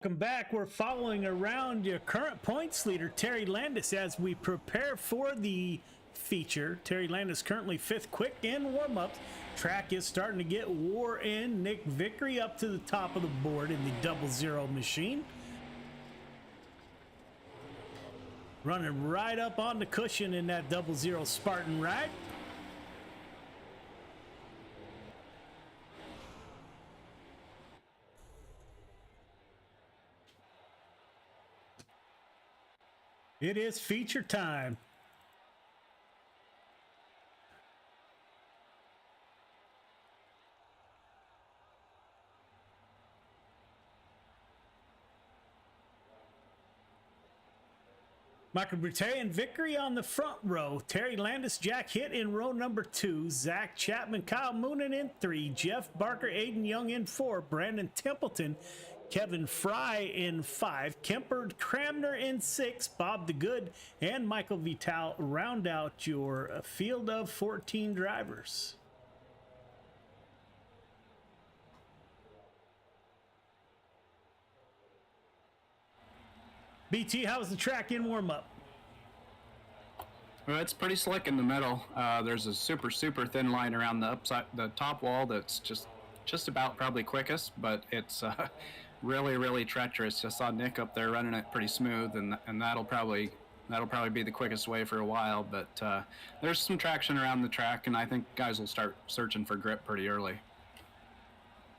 S7: Welcome back. We're following around your current points leader, Terry Landis, as we prepare for the feature. Terry Landis currently 5th quick in warm-ups. Track is starting to get wore in. Nick Vickery up to the top of the board in the 00 machine. Running right up on the cushion in that 00 Spartan ride. It is feature time. Michael Brute and Vickery on the front row. Terry Landis, Jack Hitt in row number 2. Zach Chapman, Kyle Moonen in 3. Jeff Barker, Aiden Young in 4. Brandon Templeton, Kevin Fry in 5. Kemper Cramner in 6. Bob the Good and Michael Vital round out your field of 14 drivers. BT, how was the track in warm-up?
S16: Well, it's pretty slick in the middle. There's a super thin line around the top wall that's just about probably quickest, but it's really treacherous. I saw Nick up there running it pretty smooth, and that'll probably be the quickest way for a while. But there's some traction around the track, and I think guys will start searching for grip pretty early.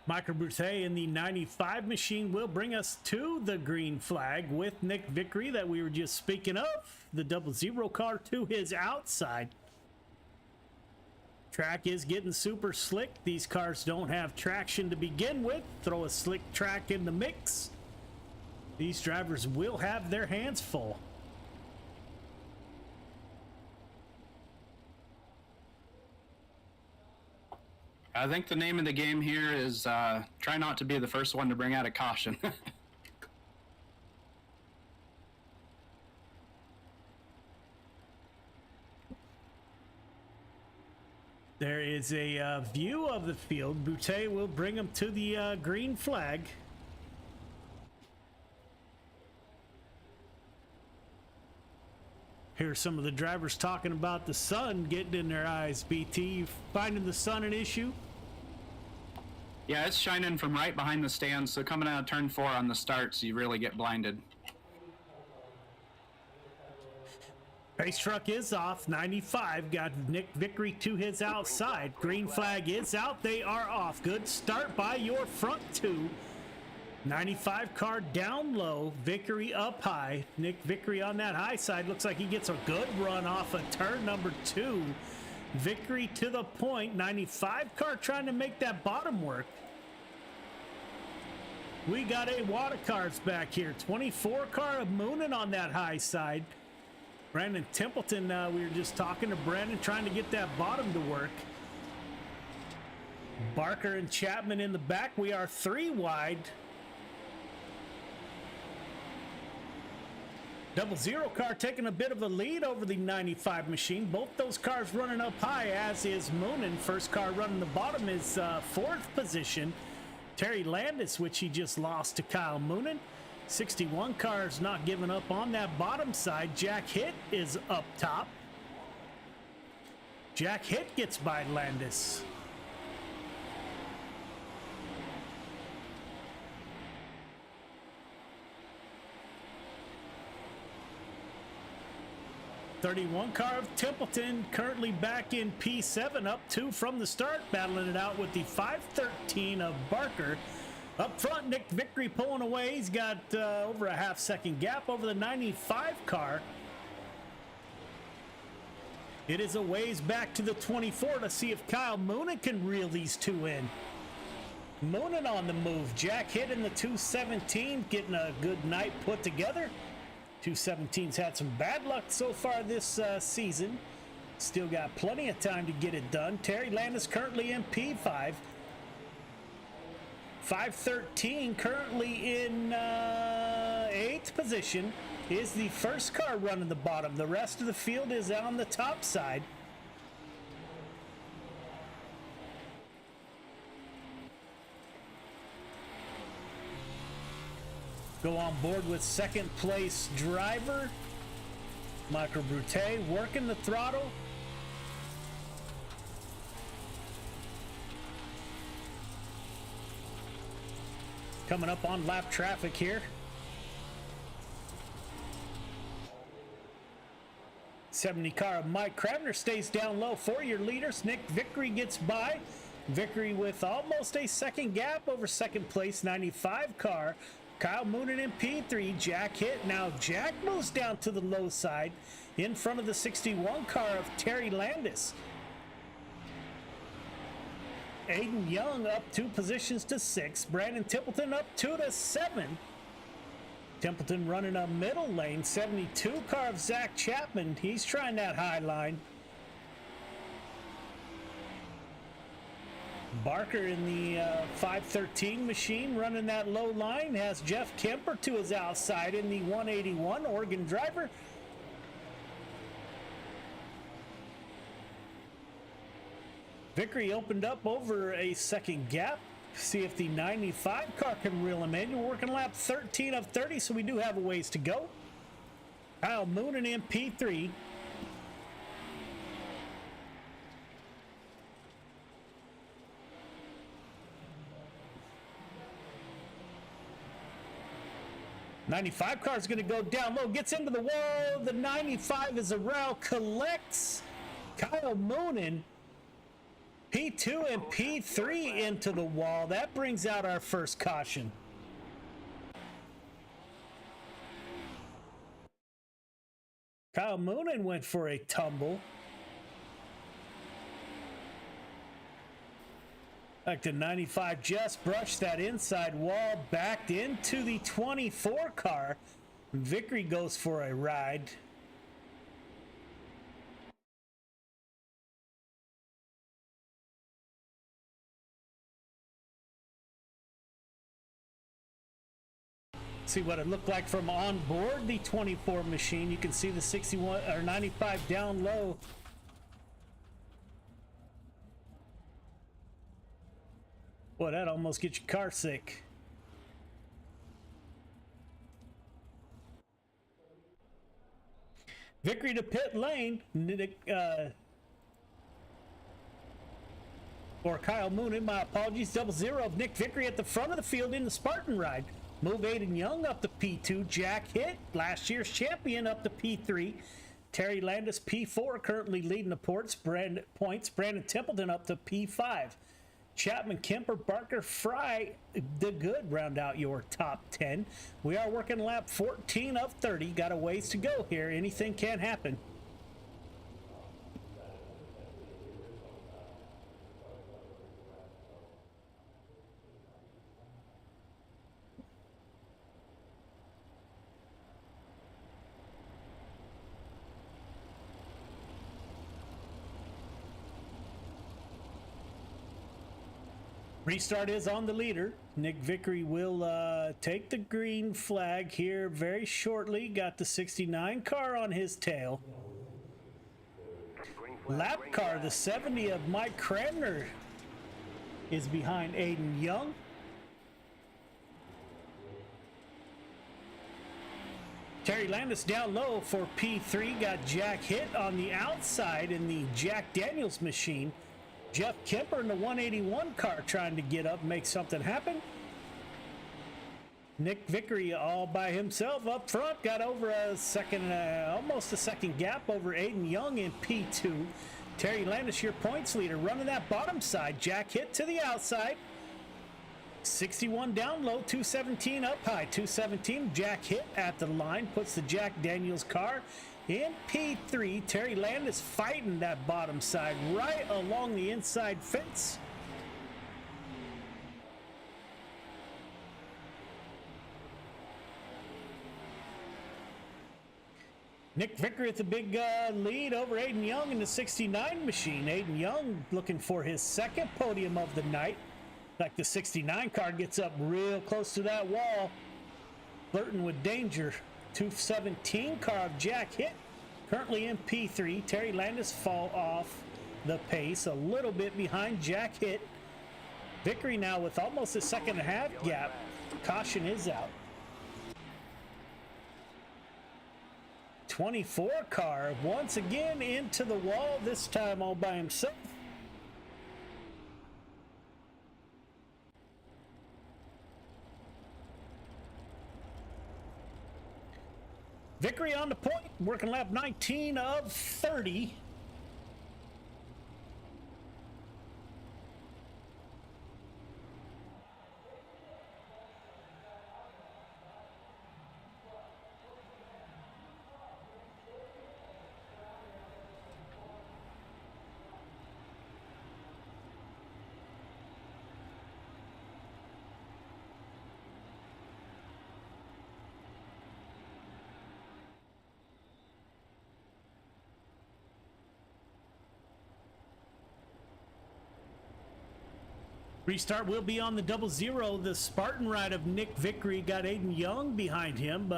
S7: Michael Brute in the 95 machine will bring us to the green flag with Nick Vickery that we were just speaking of. The 00 car to his outside. Track is getting super slick. These cars don't have traction to begin with. Throw a slick track in the mix. These drivers will have their hands full.
S16: I think the name of the game here is try not to be the first one to bring out a caution.
S7: There is a view of the field. Boutte will bring them to the green flag. Here's some of the drivers talking about the sun getting in their eyes. BT, you finding the sun an issue?
S16: Yeah, it's shining from right behind the stands, so coming out of turn 4 on the starts, you really get blinded.
S7: Race truck is off. 95 got Nick Vickery to his outside. Green flag is out. They are off. Good start by your front 2. 95 car down low. Vickery up high. Nick Vickery on that high side. Looks like he gets a good run off of turn number 2. Vickery to the point. 95 car trying to make that bottom work. We got a wad of cars back here. 24 car of Moonin on that high side. Brandon Templeton, we were just talking to Brandon, trying to get that bottom to work. Barker and Chapman in the back. We are 3 wide. 00 car taking a bit of a lead over the 95 machine. Both those cars running up high, as is Moonin. First car running the bottom is 4th position. Terry Landis, which he just lost to Kyle Moonin. 61 cars not giving up on that bottom side. Jack Hitt is up top. Jack Hitt gets by Landis. .31 car of Templeton currently back in P7, up 2 from the start, battling it out with the 513 of Barker. Up front, Nick Vickery pulling away. He's got over a half-second gap over the 95 car. It is a ways back to the 24 to see if Kyle Moonin can reel these two in. Moonin on the move. Jack Hitt in the 217, getting a good night put together. 217's had some bad luck so far this season. Still got plenty of time to get it done. Terry Landis currently in P5. 513 currently in 8th position is the first car running the bottom. The rest of the field is on the top side. Go on board with second place driver Michael Brute, working the throttle. Coming up on lap traffic here. 70 car of Mike Kravner stays down low for your leaders. Nick Vickery gets by. Vickery with almost a second gap over second place 95 car. Kyle Moonen in P3. Jack hit. Now Jack moves down to the low side in front of the 61 car of Terry Landis. Aiden Young up 2 positions to 6. Brandon Templeton up 2 to 7. Templeton running a middle lane. 72 car of Zach Chapman. He's trying that high line. Barker in the 513 machine running that low line. Has Jeff Kemper to his outside in the 181 Oregon driver. Vickery opened up over a second gap. See if the 95 car can reel him in. You're working lap 13 of 30, so we do have a ways to go. Kyle Moonen in P3. '95 car is going to go down low, gets into the wall. The 95 is around, collects Kyle Moonen. P2 and P3 into the wall. That brings out our first caution. Kyle Moonen went for a tumble. Back to 95, just brushed that inside wall, backed into the 24 car. Vickery goes for a ride. See what it looked like from on board the 24 machine. You can see the 61 or 95 down low. Boy, that almost gets your car sick. Vickery to pit lane. Or Kyle Moonen, my apologies. 0-0 of Nick Vickery at the front of the field in the Spartan ride. Move Aiden Young up to P2. Jack Hitt, last year's champion, up to P3. Terry Landis, P4, currently leading the points. Brandon Templeton up to P5. Chapman, Kemper, Barker, Fry, the good round out your top 10. We are working lap 14 of 30. Got a ways to go here. Anything can happen. Restart is on the leader. Nick Vickery will take the green flag here very shortly. Got the 69 car on his tail. Lap car, the 70 of Mike Kramner, is behind Aiden Young. Terry Landis down low for P3. Got Jack Hitt on the outside in the Jack Daniels machine. Jeff Kemper in the 181 car trying to get up, make something happen. Nick Vickery all by himself up front, got over a second, almost a second gap over Aiden Young in P2. Terry Landis, your points leader, running that bottom side. Jack Hitt to the outside. 61 down low, 217 up high. 217, Jack Hitt at the line, puts the Jack Daniels car in P3. Terry Landis fighting that bottom side right along the inside fence. Nick Vickery with the big lead over Aiden Young in the 69 machine. Aiden Young looking for his second podium of the night. Like the 69 car gets up real close to that wall, flirting with danger. 217 car of Jack Hitt, currently in P3. Terry Landis fall off the pace, a little bit behind Jack Hitt. Vickery now with almost a second and a half gap. Caution is out. 24 car once again into the wall, this time all by himself. Vickery on the point, working lap 19 of 30. Restart will be on the 00. The Spartan ride of Nick Vickery got Aiden Young behind him.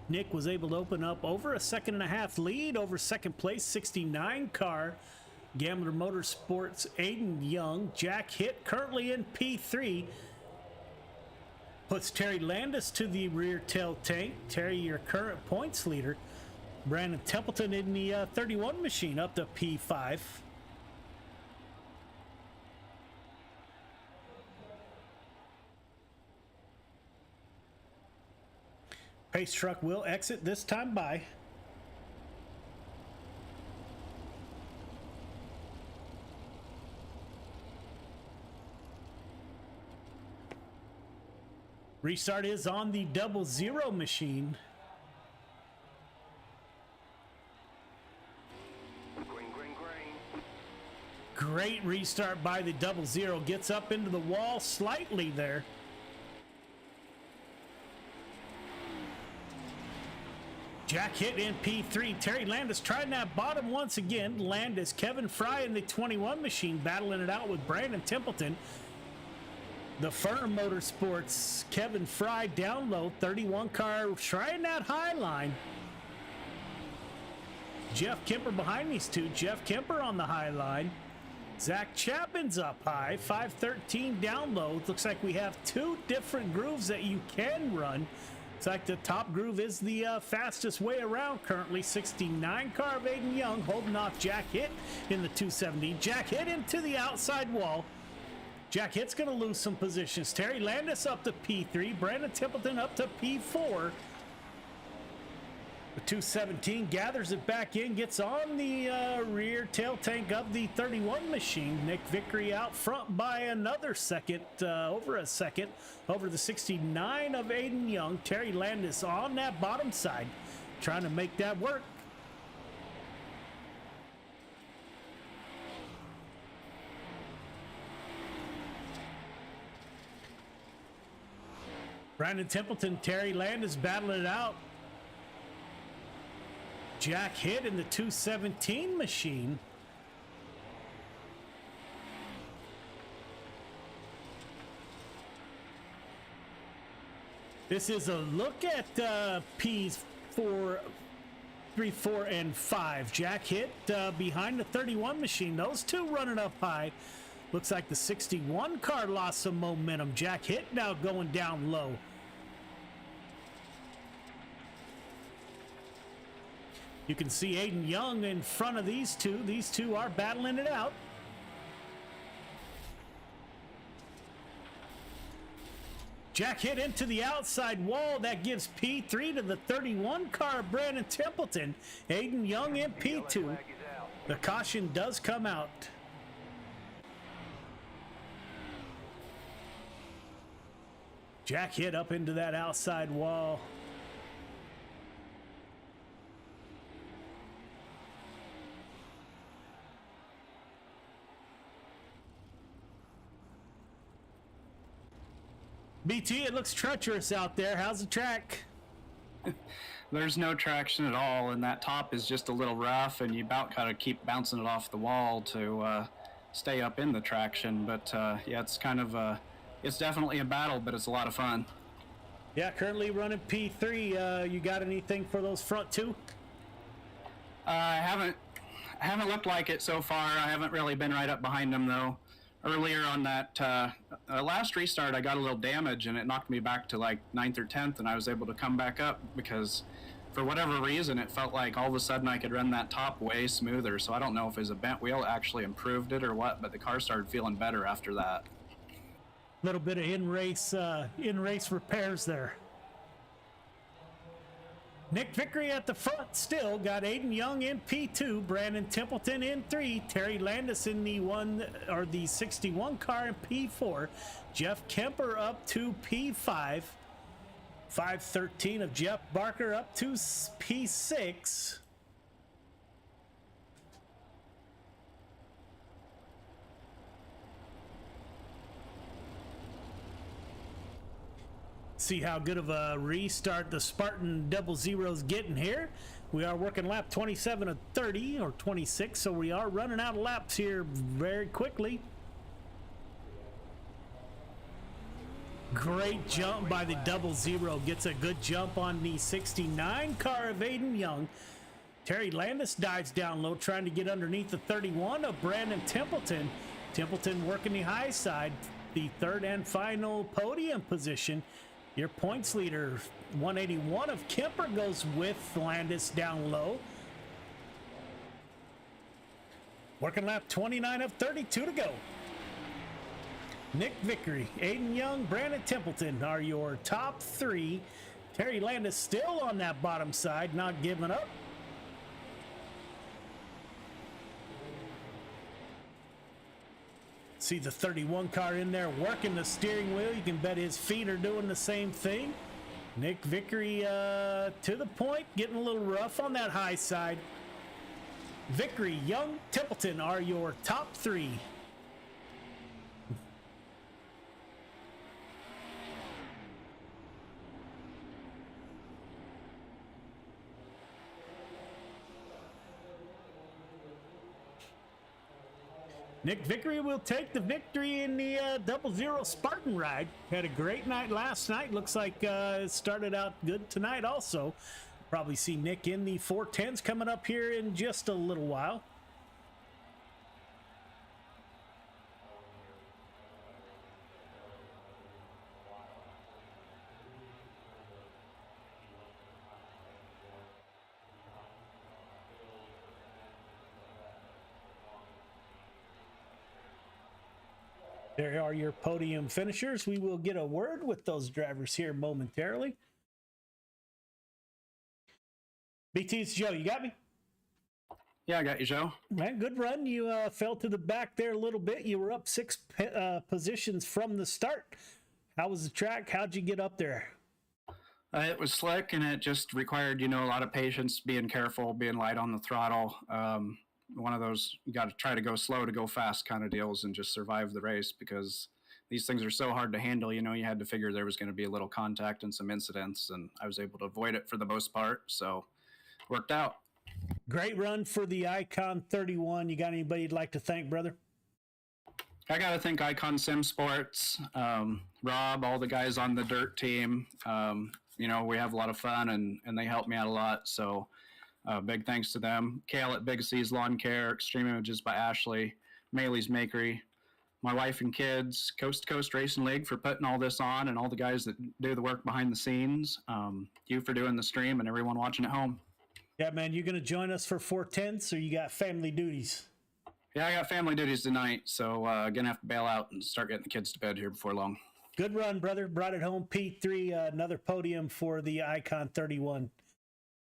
S7: Nick was able to open up over a 1.5 lead over second place 69 car. Gambler Motorsports Aiden Young. Jack Hitt currently in P3. Puts Terry Landis to the rear tail tank. Terry, your current points leader. Brandon Templeton in the 31 machine up to P5. Pace truck will exit this time by. Restart is on the 00 machine. Great restart by the 00. Gets up into the wall slightly there. Jack Hitt in P3. Terry Landis trying that bottom once again. Landis, Kevin Fry in the 21 machine battling it out with Brandon Templeton. The Firm Motorsports, Kevin Fry down low. 31 car trying that high line. Jeff Kemper behind these two. Jeff Kemper on the high line. Zach Chapman's up high. 513 down low. Looks like we have two different grooves that you can run. It's like the top groove is the fastest way around currently. 69 car of Aiden Young holding off Jack Hitt in the 270. Jack Hitt into the outside wall. Jack Hitt's going to lose some positions. Terry Landis up to P3. Brandon Templeton up to P4. The 217 gathers it back in, gets on the rear tail tank of the 31 machine. Nick Vickery out front by another second, over a second, over the 69 of Aiden Young. Terry Landis on that bottom side, trying to make that work. Brandon Templeton, Terry Landis battling it out. Jack Hitt in the 217 machine. This is a look at P's 4, 3, 4, and 5. Jack Hitt behind the 31 machine. Those two running up high. Looks like the 61 car lost some momentum. Jack Hitt now going down low. You can see Aiden Young in front of these two. These two are battling it out. Jack Hitt into the outside wall. That gives P3 to the 31 car, Brandon Templeton. Aiden Young in P2. The caution does come out. Jack Hitt up into that outside wall. BT, it looks treacherous out there. How's the track?
S16: There's no traction at all, and that top is just a little rough, and you about kind of keep bouncing it off the wall to stay up in the traction. But yeah, it's kind of it's definitely a battle, but it's a lot of fun.
S7: Yeah, currently running P3. You got anything for those front two?
S16: I haven't looked like it so far. I haven't really been right up behind them though. Earlier on that last restart, I got a little damage and it knocked me back to like 9th or 10th, and I was able to come back up because for whatever reason, it felt like all of a sudden I could run that top way smoother. So I don't know if it was a bent wheel actually improved it or what, but the car started feeling better after that.
S7: Little bit of in-race repairs there. Nick Vickery at the front still got Aiden Young in P2, Brandon Templeton in 3, Terry Landis in the 61 car in P4, Jeff Kemper up to P5, 513 of Jeff Barker up to P6. See how good of a restart the Spartan 00's getting here. We are working lap 27 of 30 or 26, so we are running out of laps here very quickly. Great jump by the 00. Gets a good jump on the 69 car of Aiden Young. Terry Landis dives down low, trying to get underneath the 31 of Brandon Templeton. Templeton working the high side, the third and final podium position. Your points leader, 181 of Kemper, goes with Landis down low. Working lap 29 of 32 to go. Nick Vickery, Aiden Young, Brandon Templeton are your top three. Terry Landis still on that bottom side, not giving up. See the 31 car in there working the steering wheel. You can bet his feet are doing the same thing. Nick Vickery to the point, getting a little rough on that high side. Vickery, Young, Templeton are your top three. Nick Vickery will take the victory in the 00 Spartan ride. Had a great night last night. Looks like it started out good tonight also. Probably see Nick in the 410s coming up here in just a little while. There are your podium finishers. We will get a word with those drivers here momentarily. BT's Joe, you got me?
S16: Yeah, I got you, Joe.
S7: Man, good run. You fell to the back there a little bit. You were up 6 positions from the start. How was the track? How'd you get up there?
S16: It was slick, and it just required, a lot of patience, being careful, being light on the throttle. One of those, you got to try to go slow to go fast kind of deals and just survive the race, because these things are so hard to handle. You had to figure there was going to be a little contact and some incidents, and I was able to avoid it for the most part. So worked out.
S7: Great run for the Icon 31. You got anybody you'd like to thank, brother?
S16: I got to thank Icon Sim Sports, Rob, all the guys on the dirt team. We have a lot of fun, and they help me out a lot. So big thanks to them. Kale at Big C's Lawn Care, Extreme Images by Ashley, Maley's Makery, my wife and kids, Coast2Coast Racing League for putting all this on, and all the guys that do the work behind the scenes. You for doing the stream, and everyone watching at home.
S7: Yeah, man, you going to join us for 410s, or you got family duties?
S16: Yeah, I got family duties tonight, so going to have to bail out and start getting the kids to bed here before long.
S7: Good run, brother. Brought it home. P3, another podium for the Icon 31.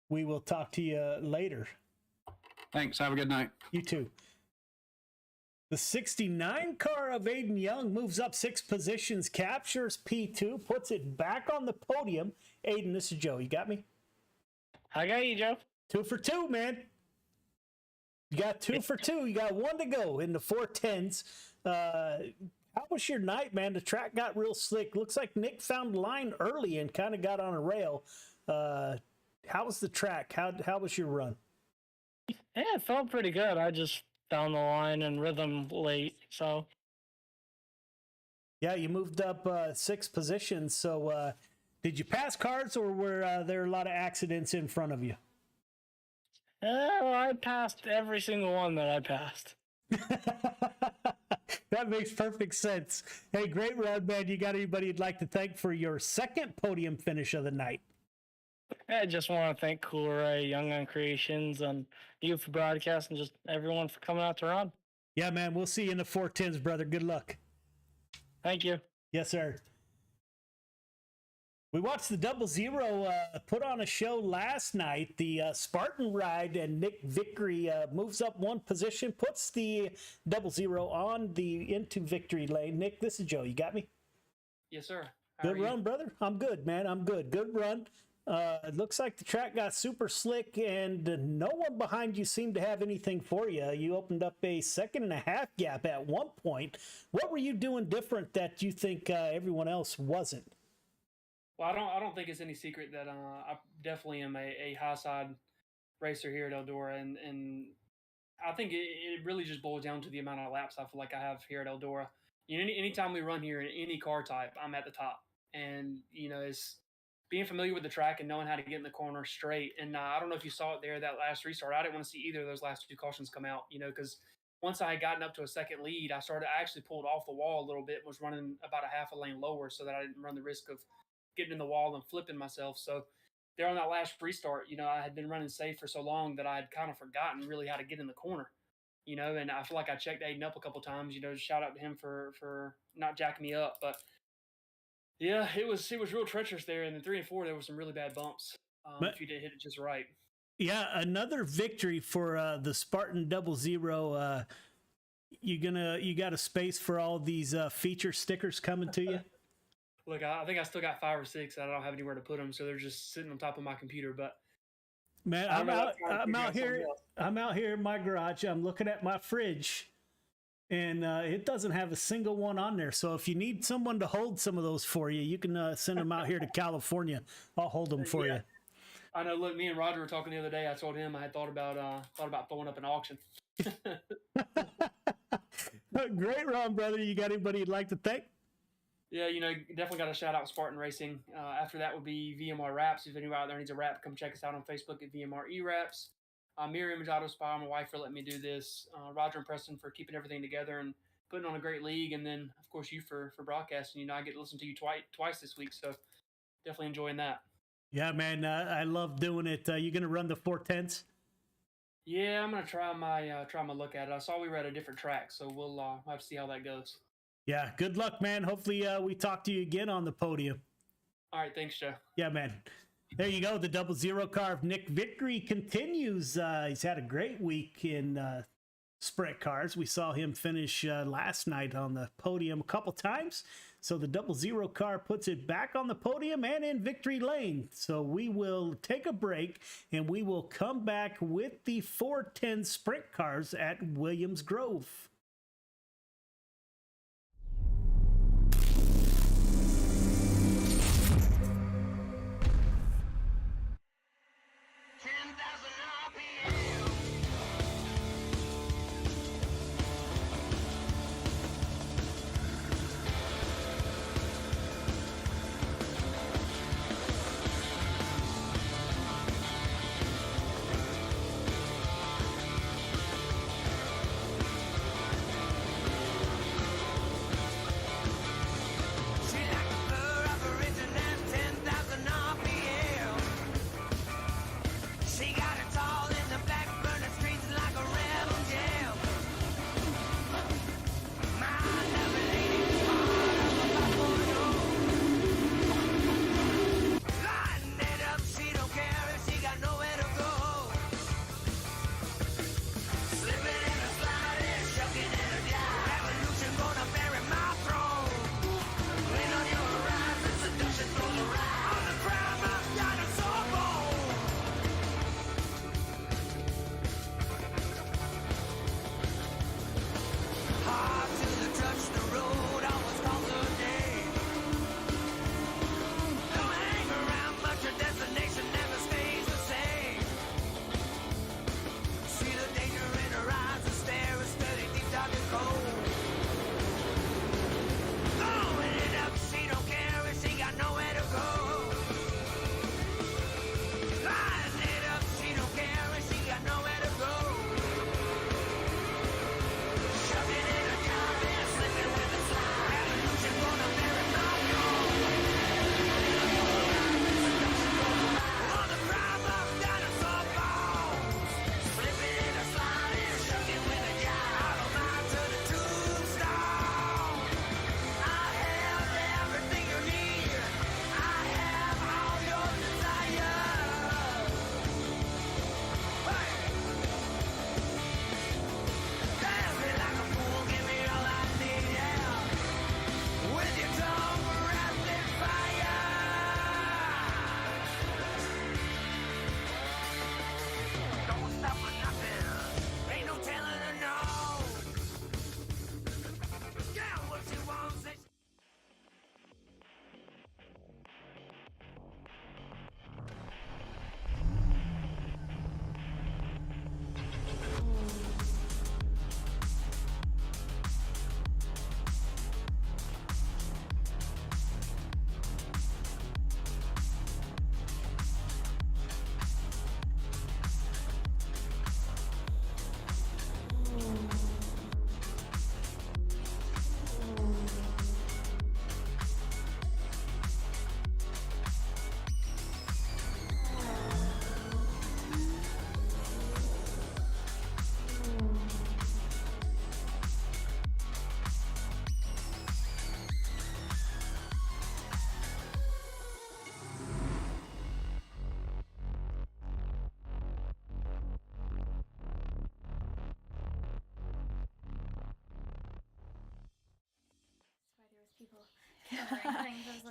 S7: We will talk to you later.
S16: Thanks. Have a good night.
S7: You too. The 69 car of Aiden Young moves up 6 positions, captures P2, puts it back on the podium. Aiden, this is Joe. You got me?
S11: I got you, Joe.
S7: 2 for 2, man. You got 2 for 2. You got 1 to go in the 410s. How was your night, man? The track got real slick. Looks like Nick found line early and kind of got on a rail. How was the track? How was your run?
S11: Yeah, it felt pretty good. I just found the line and rhythm late, so.
S7: Yeah, you moved up 6 positions. So did you pass cars, or were there a lot of accidents in front of you?
S11: Well, I passed every single one that I passed.
S7: That makes perfect sense. Hey, great run, man. You got anybody you'd like to thank for your second podium finish of the night?
S11: I just want to thank Cool Ray, Young Gun Creations, and you for broadcast, and just everyone for coming out to run.
S7: Yeah, man. We'll see you in the 410s, brother. Good luck.
S11: Thank you.
S7: Yes, sir. We watched the 00 put on a show last night. The Spartan ride, and Nick Vickery moves up one position, puts the 00 on into victory lane. Nick, this is Joe. You got me?
S17: Yes, sir. How
S7: Good run, brother. I'm good, man. I'm good. Good run. It looks like the track got super slick, and no one behind you seemed to have anything for you. You opened up a 1.5-second gap at one point. What were you doing different that you think everyone else wasn't?
S17: Well, I don't think it's any secret that I definitely am a high side racer here at Eldora, and I think it really just boils down to the amount of laps I feel like I have here at Eldora. You know, anytime we run here in any car type, I'm at the top, and you know, it's being familiar with the track and knowing how to get in the corner straight. And I don't know if you saw it there, that last restart. I didn't want to see either of those last 2 cautions come out, you know, because once I had gotten up to a second lead, I actually pulled off the wall a little bit, was running about a half a lane lower so that I didn't run the risk of getting in the wall and flipping myself. So there on that last restart, you know, I had been running safe for so long that I had kind of forgotten really how to get in the corner, you know, and I feel like I checked Aiden up a couple times, you know, shout out to him for not jacking me up. But yeah, it was real treacherous there. In the 3 and 4, there were some really bad bumps if you didn't hit it just right.
S7: Yeah, another victory for the Spartan 00. You got a space for all these feature stickers coming to you?
S17: Look, I think I still got 5 or 6. I don't have anywhere to put them, so they're just sitting on top of my computer. But
S7: man, I'm out here in my garage. I'm looking at my fridge, and it doesn't have a single one on there. So if you need someone to hold some of those for you, you can send them out here to California. I'll hold them for you.
S17: I know. Look, me and Roger were talking the other day. I told him I had thought about throwing up an auction.
S7: Great run, brother. You got anybody you'd like to thank?
S17: Yeah, you know, definitely got to shout out Spartan Racing. After that would be VMR Wraps. If anyone out there needs a wrap, come check us out on Facebook at VMR E-Wraps. Mirror Image Auto Spy, my wife, for letting me do this. Roger and Preston for keeping everything together and putting on a great league. And then, of course, you for broadcasting. You know, I get to listen to you twice this week, so definitely enjoying that.
S7: Yeah, man, I love doing it. You going to run the 410s?
S17: Yeah, I'm going to try my look at it. I saw we were at a different track, so we'll have to see how that goes.
S7: Yeah, good luck, man. Hopefully we talk to you again on the podium.
S17: All right, thanks, Joe.
S7: Yeah, man. There you go. The 00 car of Nick Vickery continues. He's had a great week in sprint cars. We saw him finish last night on the podium a couple times. So the 00 car puts it back on the podium and in victory lane. So we will take a break and we will come back with the 410 sprint cars at Williams Grove.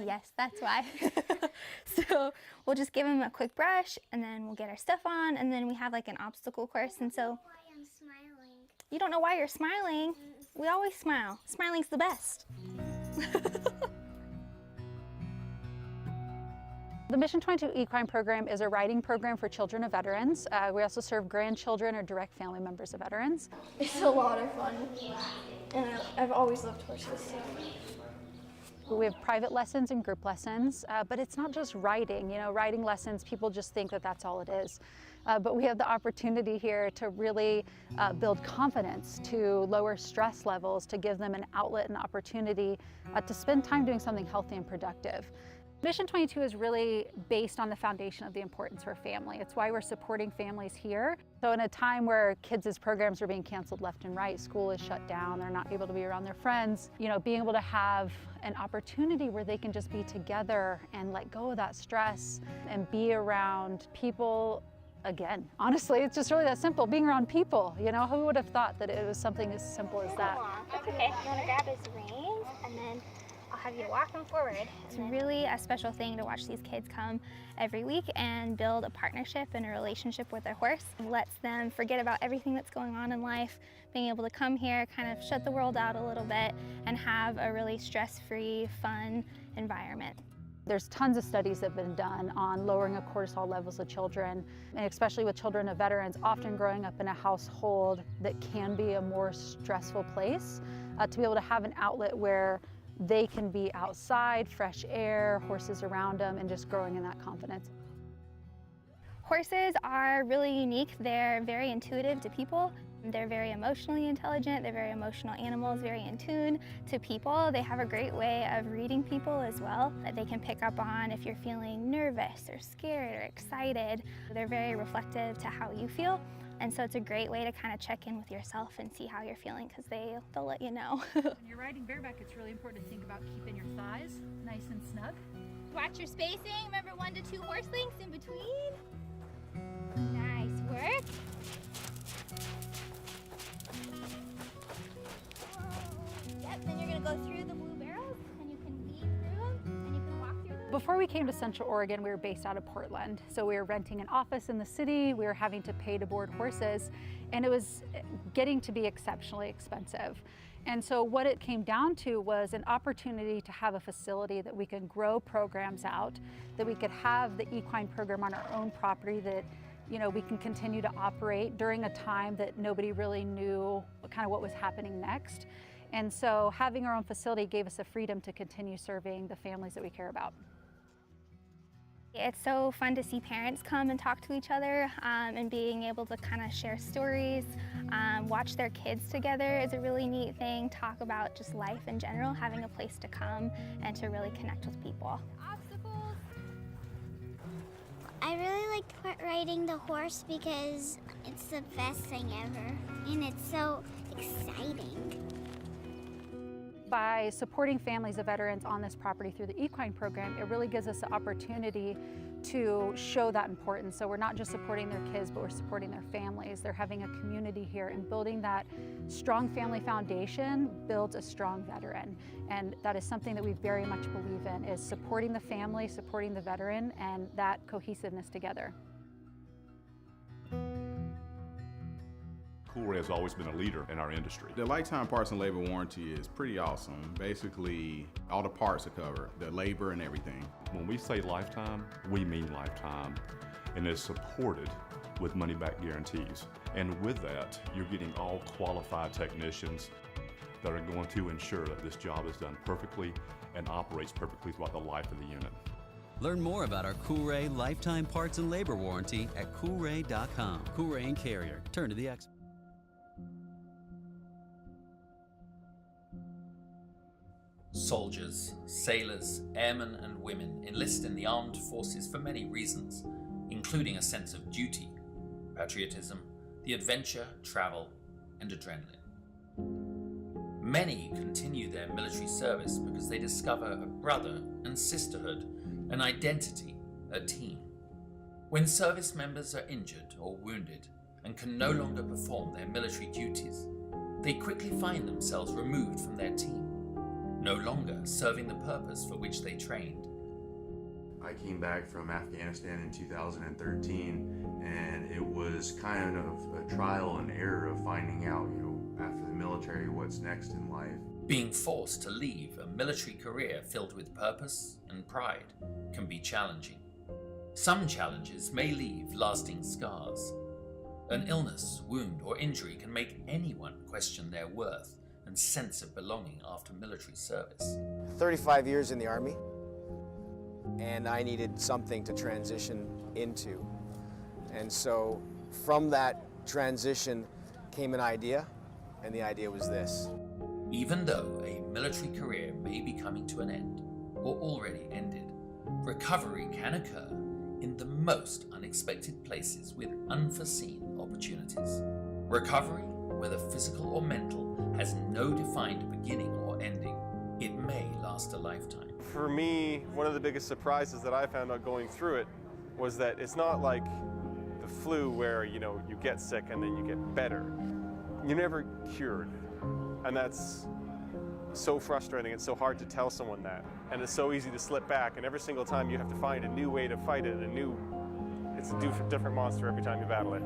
S18: Yes, that's why. So we'll just give them a quick brush, and then we'll get our stuff on, and then we have like an obstacle course. And so
S19: Why I'm smiling.
S18: you don't know why you're smiling. We always smile. Smiling's the best.
S20: The Mission 22 Equine Program is a riding program for children of veterans. We also serve grandchildren or direct family members of veterans.
S19: It's a lot of fun, and I've always loved horses. So.
S20: We have private lessons and group lessons, but it's not just riding. You know, riding lessons, people just think that that's all it is. But we have the opportunity here to really build confidence, to lower stress levels, to give them an outlet and opportunity to spend time doing something healthy and productive. Mission 22 is really based on the foundation of the importance for family. It's why we're supporting families here. So in a time where kids' programs are being canceled left and right, school is shut down, they're not able to be around their friends, you know, being able to have an opportunity where they can just be together and let go of that stress and be around people. Again, honestly, it's just really that simple, being around people. You know, who would have thought that it was something as simple as that?
S18: That's okay. You want to grab his reins, and then I'll have you walk him forward. It's really a special thing to watch these kids come every week and build a partnership and a relationship with their horse. It lets them forget about everything that's going on in life, being able to come here, kind of shut the world out a little bit, and have a really stress-free, fun environment.
S20: There's tons of studies that have been done on lowering of cortisol levels of children, and especially with children of veterans, often growing up in a household that can be a more stressful place, to be able to have an outlet where they can be outside, fresh air, horses around them, and just growing in that confidence.
S18: Horses are really unique. They're very intuitive to people. They're very emotionally intelligent. They're very emotional animals, very in tune to people. They have a great way of reading people as well, that they can pick up on if you're feeling nervous or scared or excited. They're very reflective to how you feel. And so it's a great way to kind of check in with yourself and see how you're feeling, because they'll let you know.
S21: When you're riding bareback, it's really important to think about keeping your thighs nice and snug.
S18: Watch your spacing. Remember 1 to 2 horse lengths in between. Nice work. Yep, then you're going to go through the blue barrels, and you can weave through them, and you can walk through them.
S20: Before we came to Central Oregon, we were based out of Portland. So we were renting an office in the city, we were having to pay to board horses, and it was getting to be exceptionally expensive. And so what it came down to was an opportunity to have a facility that we could grow programs out, that we could have the equine program on our own property, that we can continue to operate during a time that nobody really knew kind of what was happening next. And so having our own facility gave us the freedom to continue serving the families that we care about.
S18: It's so fun to see parents come and talk to each other, and being able to kind of share stories, watch their kids together is a really neat thing, talk about just life in general, having a place to come and to really connect with people.
S19: Obstacles. I really like riding the horse because it's the best thing ever, and it's so exciting.
S20: By supporting families of veterans on this property through the equine program, it really gives us the opportunity to show that importance. So we're not just supporting their kids, but we're supporting their families. They're having a community here, and building that strong family foundation builds a strong veteran. And that is something that we very much believe in, is supporting the family, supporting the veteran, and that cohesiveness together.
S14: Cool has always been a leader in our industry.
S13: The lifetime parts and labor warranty is pretty awesome. Basically, all the parts are covered, the labor and everything.
S14: When we say lifetime, we mean lifetime, and it's supported with money-back guarantees. And with that, you're getting all qualified technicians that are going to ensure that this job is done perfectly and operates perfectly throughout the life of the unit.
S15: Learn more about our Cool-Ray lifetime parts and labor warranty at coolray.com. Cool-Ray and Carrier. Turn to the expert.
S22: Soldiers, sailors, airmen and women enlist in the armed forces for many reasons, including a sense of duty, patriotism, the adventure, travel, and adrenaline. Many continue their military service because they discover a brother and sisterhood, an identity, a team. When service members are injured or wounded and can no longer perform their military duties, they quickly find themselves removed from their team. no longer serving the purpose for which they trained.
S1: I came back from Afghanistan in 2013, and it was kind of a trial and error of finding out, after the military, what's next in life.
S22: Being forced to leave a military career filled with purpose and pride can be challenging. Some challenges may leave lasting scars. An illness, wound, or injury can make anyone question their worth and sense of belonging after military service.
S3: 35 years in the Army, and I needed something to transition into. And so from that transition came an idea, and the idea was this.
S22: Even though a military career may be coming to an end or already ended, recovery can occur in the most unexpected places with unforeseen opportunities. Recovery, whether physical or mental, has no defined beginning or ending. It may last a lifetime.
S23: For me, one of the biggest surprises that I found out going through it was that it's not like the flu where, you get sick and then you get better. You're never cured. And that's so frustrating. It's so hard to tell someone that. And it's so easy to slip back. And every single time you have to find a new way to fight it, it's a different monster every time you battle it.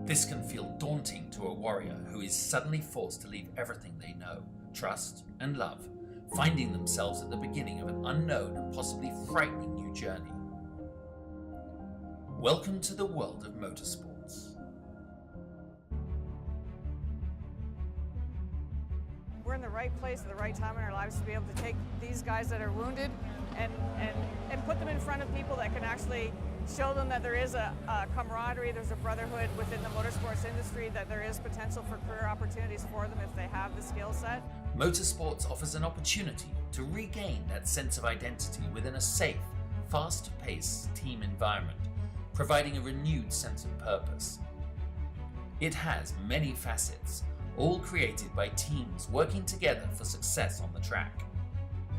S22: This can feel daunting to a warrior who is suddenly forced to leave everything they know, trust, and love, finding themselves at the beginning of an unknown and possibly frightening new journey. Welcome to the world of motorsports.
S24: We're in the right place at the right time in our lives to be able to take these guys that are wounded and put them in front of people that can actually show them that there is a camaraderie, there's a brotherhood within the motorsports industry, that there is potential for career opportunities for them if they have the skill set.
S22: Motorsports offers an opportunity to regain that sense of identity within a safe, fast-paced team environment, providing a renewed sense of purpose. It has many facets, all created by teams working together for success on the track.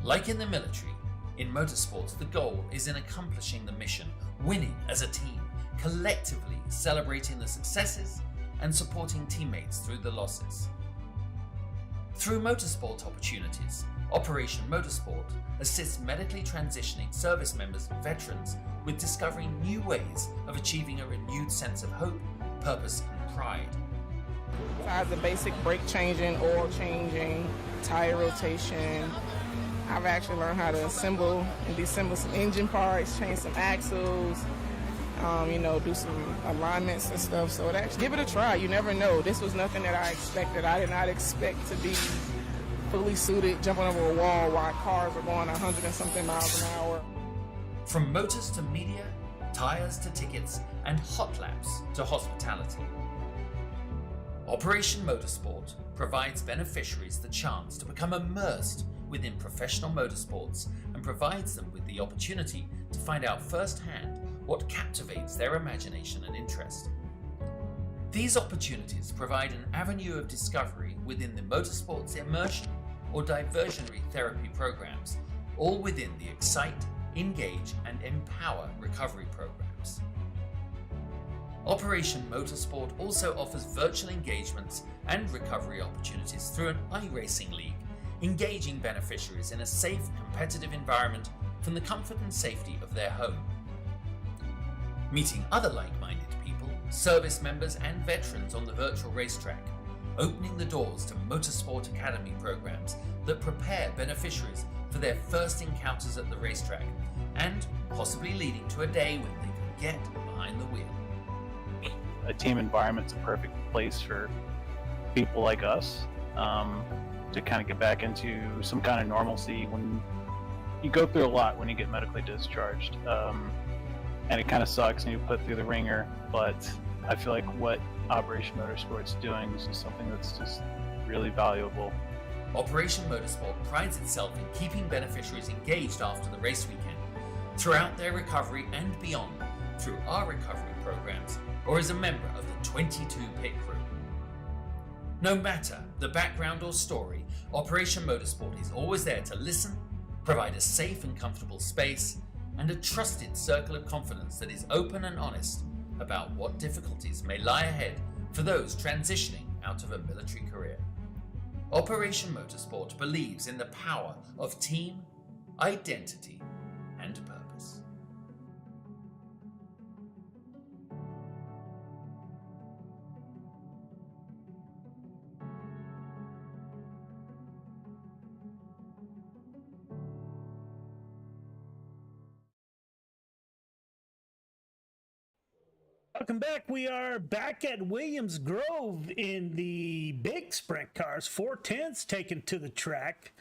S22: Like in the military, in motorsports the goal is in accomplishing the mission, winning as a team, collectively celebrating the successes and supporting teammates through the losses. Through motorsport opportunities, Operation Motorsport assists medically transitioning service members and veterans with discovering new ways of achieving a renewed sense of hope, purpose and pride.
S25: Besides the basic brake changing, oil changing, tire rotation, I've actually learned how to assemble and disassemble some engine parts, change some axles, do some alignments and stuff. So give it a try. You never know. This was nothing that I expected. I did not expect to be fully suited, jumping over a wall while cars were going 100 and something miles an hour.
S22: From motors to media, tires to tickets, and hot laps to hospitality. Operation Motorsport provides beneficiaries the chance to become immersed within professional motorsports and provides them with the opportunity to find out firsthand what captivates their imagination and interest. These opportunities provide an avenue of discovery within the motorsports immersion or diversionary therapy programs, all within the Excite, Engage, and Empower recovery programs. Operation Motorsport also offers virtual engagements and recovery opportunities through an iRacing league, engaging beneficiaries in a safe, competitive environment from the comfort and safety of their home. Meeting other like-minded people, service members and veterans on the virtual racetrack, opening the doors to Motorsport Academy programs that prepare beneficiaries for their first encounters at the racetrack, and possibly leading to a day when they can get behind the wheel.
S26: A team environment's a perfect place for people like us to kind of get back into some kind of normalcy when you go through a lot when you get medically discharged. And it kind of sucks and you put through the ringer, but I feel like what Operation Motorsport's doing is just something that's just really valuable.
S22: Operation Motorsport prides itself in keeping beneficiaries engaged after the race weekend, throughout their recovery and beyond, through our recovery programs, or as a member of the 22 pit crew. No matter the background or story, Operation Motorsport is always there to listen, provide a safe and comfortable space, and a trusted circle of confidence that is open and honest about what difficulties may lie ahead for those transitioning out of a military career. Operation Motorsport believes in the power of team, identity, and purpose.
S7: Welcome back. We are back at Williams Grove in the big sprint cars. 410s taken to the track.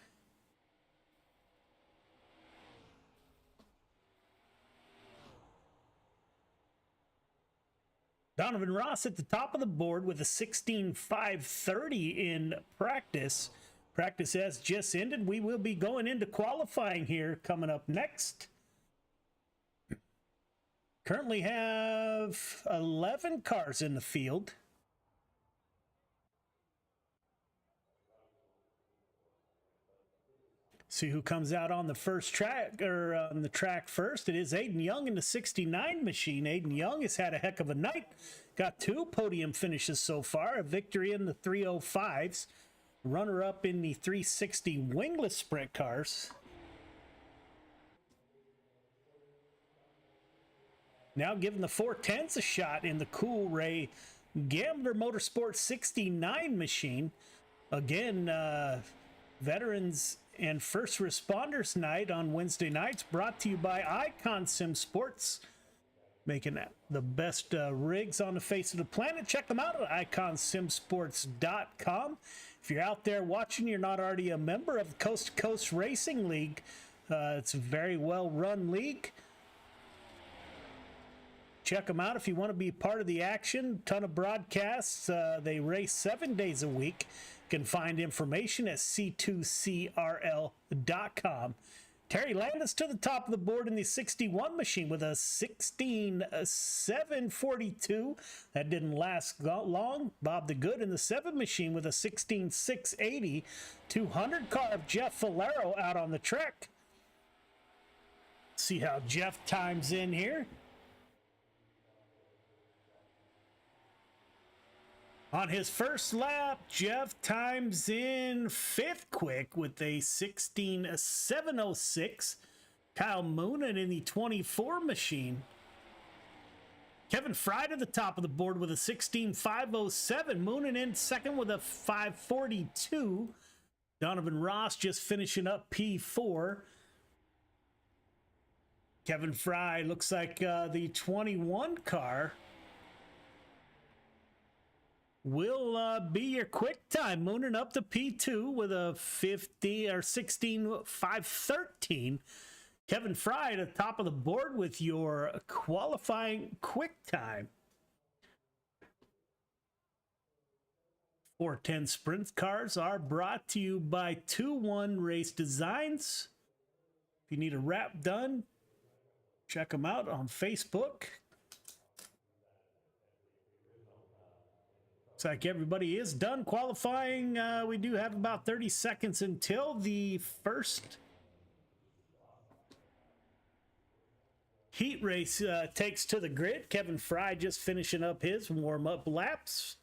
S7: Donovan Ross at the top of the board with a 16.530 in practice. Practice has just ended. We will be going into qualifying here coming up next. Currently have 11 cars in the field. See who comes out on the first track, or on the track first. It is Aiden Young in the 69 machine. Aiden Young has had a heck of a night. Got 2 podium finishes so far. A victory in the 305s. Runner-up in the 360 wingless sprint cars. Now giving the 410s a shot in the Cool Ray Gambler Motorsport 69 machine. Again, Veterans and First Responders Night on Wednesday nights, brought to you by Icon Sim Sports, making the best rigs on the face of the planet. Check them out at iconsimsports.com. If you're out there watching, you're not already a member of the Coast to Coast Racing League. It's a very well-run league. Check them out if you want to be part of the action. Ton of broadcasts. They race 7 days a week. You can find information at c2crl.com. Terry Landis to the top of the board in the 61 machine with a 16.742. That didn't last long. Bob the Good in the 7 machine with a 16.680. 200 car of Jeff Valero out on the track. See how Jeff times in here. On his first lap, Jeff times in 5th quick with a 16.706. Kyle Moonen in the 24 machine. Kevin Fry to the top of the board with a 16.507. Moonen in second with a 542. Donovan Ross just finishing up P4. Kevin Fry looks like the 21 car will be your quick time. Mooning up to P2 with a 16.513. Kevin Fry at the top of the board with your qualifying quick time. 410 sprint cars are brought to you by 2-1 Race Designs. If you need a wrap done, check them out on Facebook. Looks like everybody is done qualifying. We do have about 30 seconds until the first heat race takes to the grid. Kevin Fry just finishing up his warm-up laps.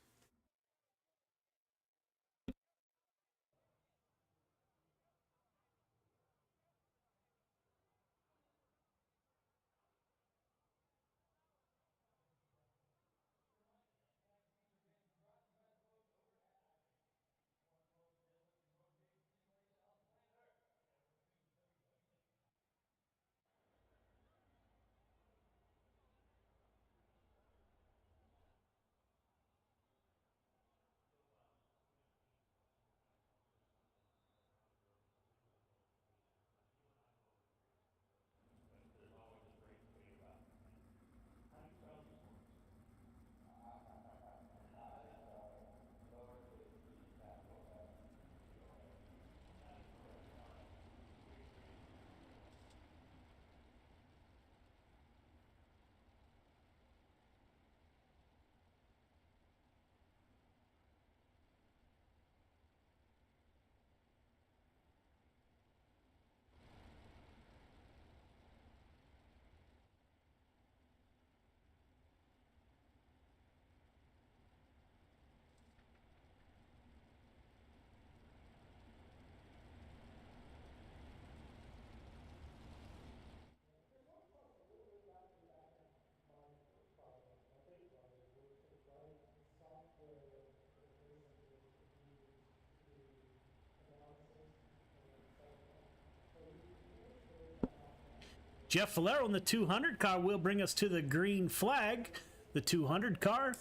S7: Jeff Valero in the 200 car will bring us to the green flag. The 200 car,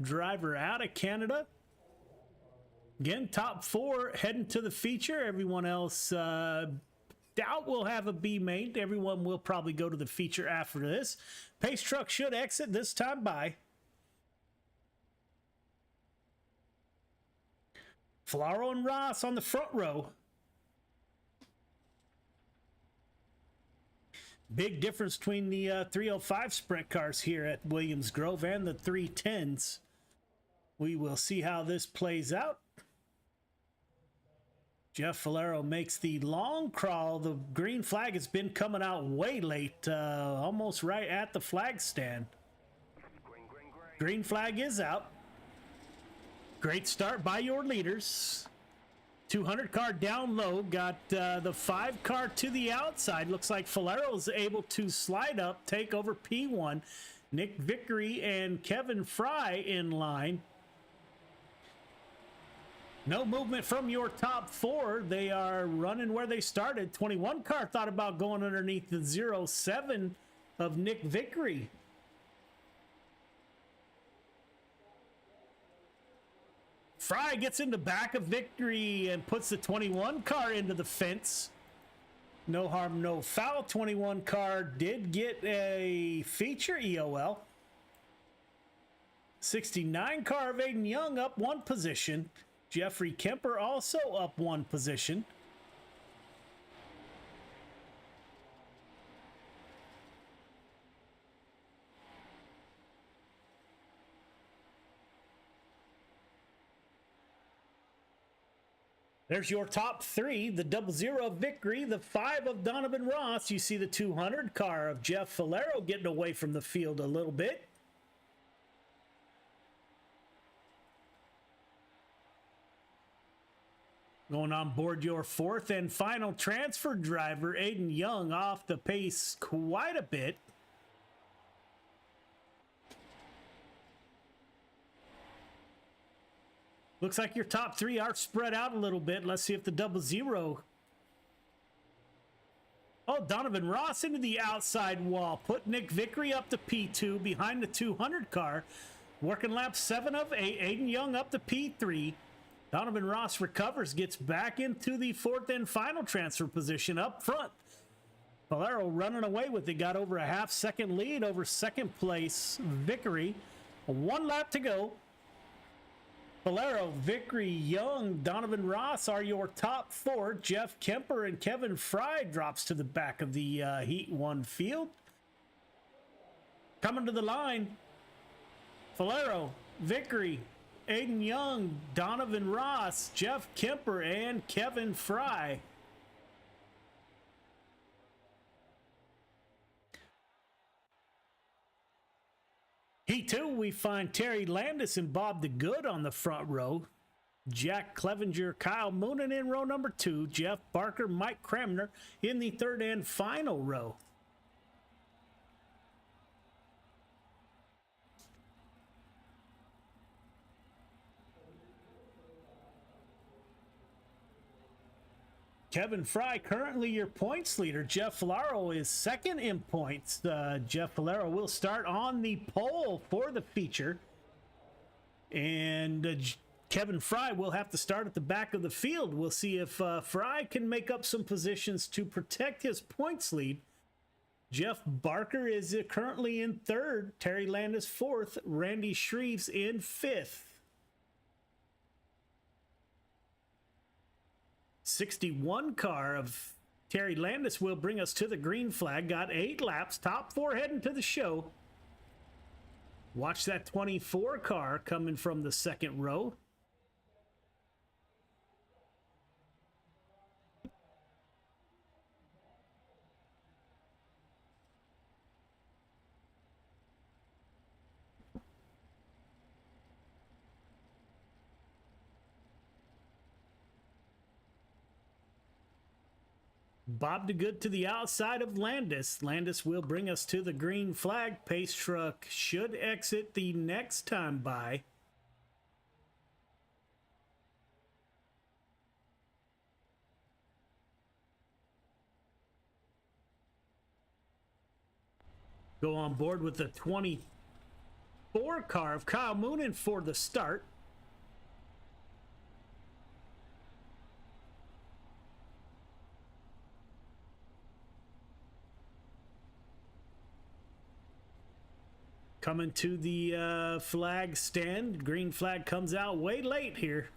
S7: driver out of Canada. Again, top 4 heading to the feature. Everyone else, doubt we'll have a B main. Everyone will probably go to the feature after this. Pace truck should exit this time by. Flaro and Ross on the front row. Big difference between the 305 sprint cars here at Williams Grove and the 310s. We will see how this plays out. Jeff Valero makes the long crawl. The green flag has been coming out way late, almost right at the flag stand. Green flag is out. Great start by your leaders. 200 car down low, got the 5 car to the outside. Looks like Valero's able to slide up, take over P1. Nick Vickery and Kevin Fry in line. No movement from your top 4. They are running where they started. 21 car thought about going underneath the 07 of Nick Vickery. Fry gets in the back of Victory and puts the 21 car into the fence. No harm, no foul. 21 car did get a feature EOL. 69 car of Aiden Young up 1 position. Jeffrey Kemper also up 1 position. There's your top 3, the 00 of Vickery, the 5 of Donovan Ross. You see the 200 car of Jeff Valero getting away from the field a little bit. Going on board your 4th and final transfer driver, Aiden Young, off the pace quite a bit. Looks like your top 3 are spread out a little bit. Let's see if the 00. Oh, Donovan Ross into the outside wall. Put Nick Vickery up to P2 behind the 200 car. Working lap 7 of 8. Aiden Young up to P3. Donovan Ross recovers, gets back into the 4th and final transfer position up front. Valero running away with it. Got over a half-second lead over 2nd place Vickery. 1 lap to go. Valero, Vickery, Young, Donovan Ross are your top 4. Jeff Kemper and Kevin Fry drops to the back of the Heat 1 field. Coming to the line, Valero, Vickery, Aiden Young, Donovan Ross, Jeff Kemper, and Kevin Fry. Heat 2, we find Terry Landis and Bob DeGood on the front row. Jack Clevenger, Kyle Moonen in row number 2. Jeff Barker, Mike Cramner in the 3rd and final row. Kevin Fry, currently your points leader. Jeff Valero is 2nd in points. Jeff Valero will start on the pole for the feature. And Kevin Fry will have to start at the back of the field. We'll see if Fry can make up some positions to protect his points lead. Jeff Barker is currently in 3rd. Terry Landis 4th. Randy Shreves in 5th. 61 car of Terry Landis will bring us to the green flag. Got 8 laps. Top 4 heading to the show. Watch that 24 car coming from the 2nd row. Bob DeGood to the outside of Landis. Landis will bring us to the green flag. Pace truck should exit the next time by. go on board with the 24 car of Kyle Moonen for the start. Coming to the flag stand. Green flag comes out way late here.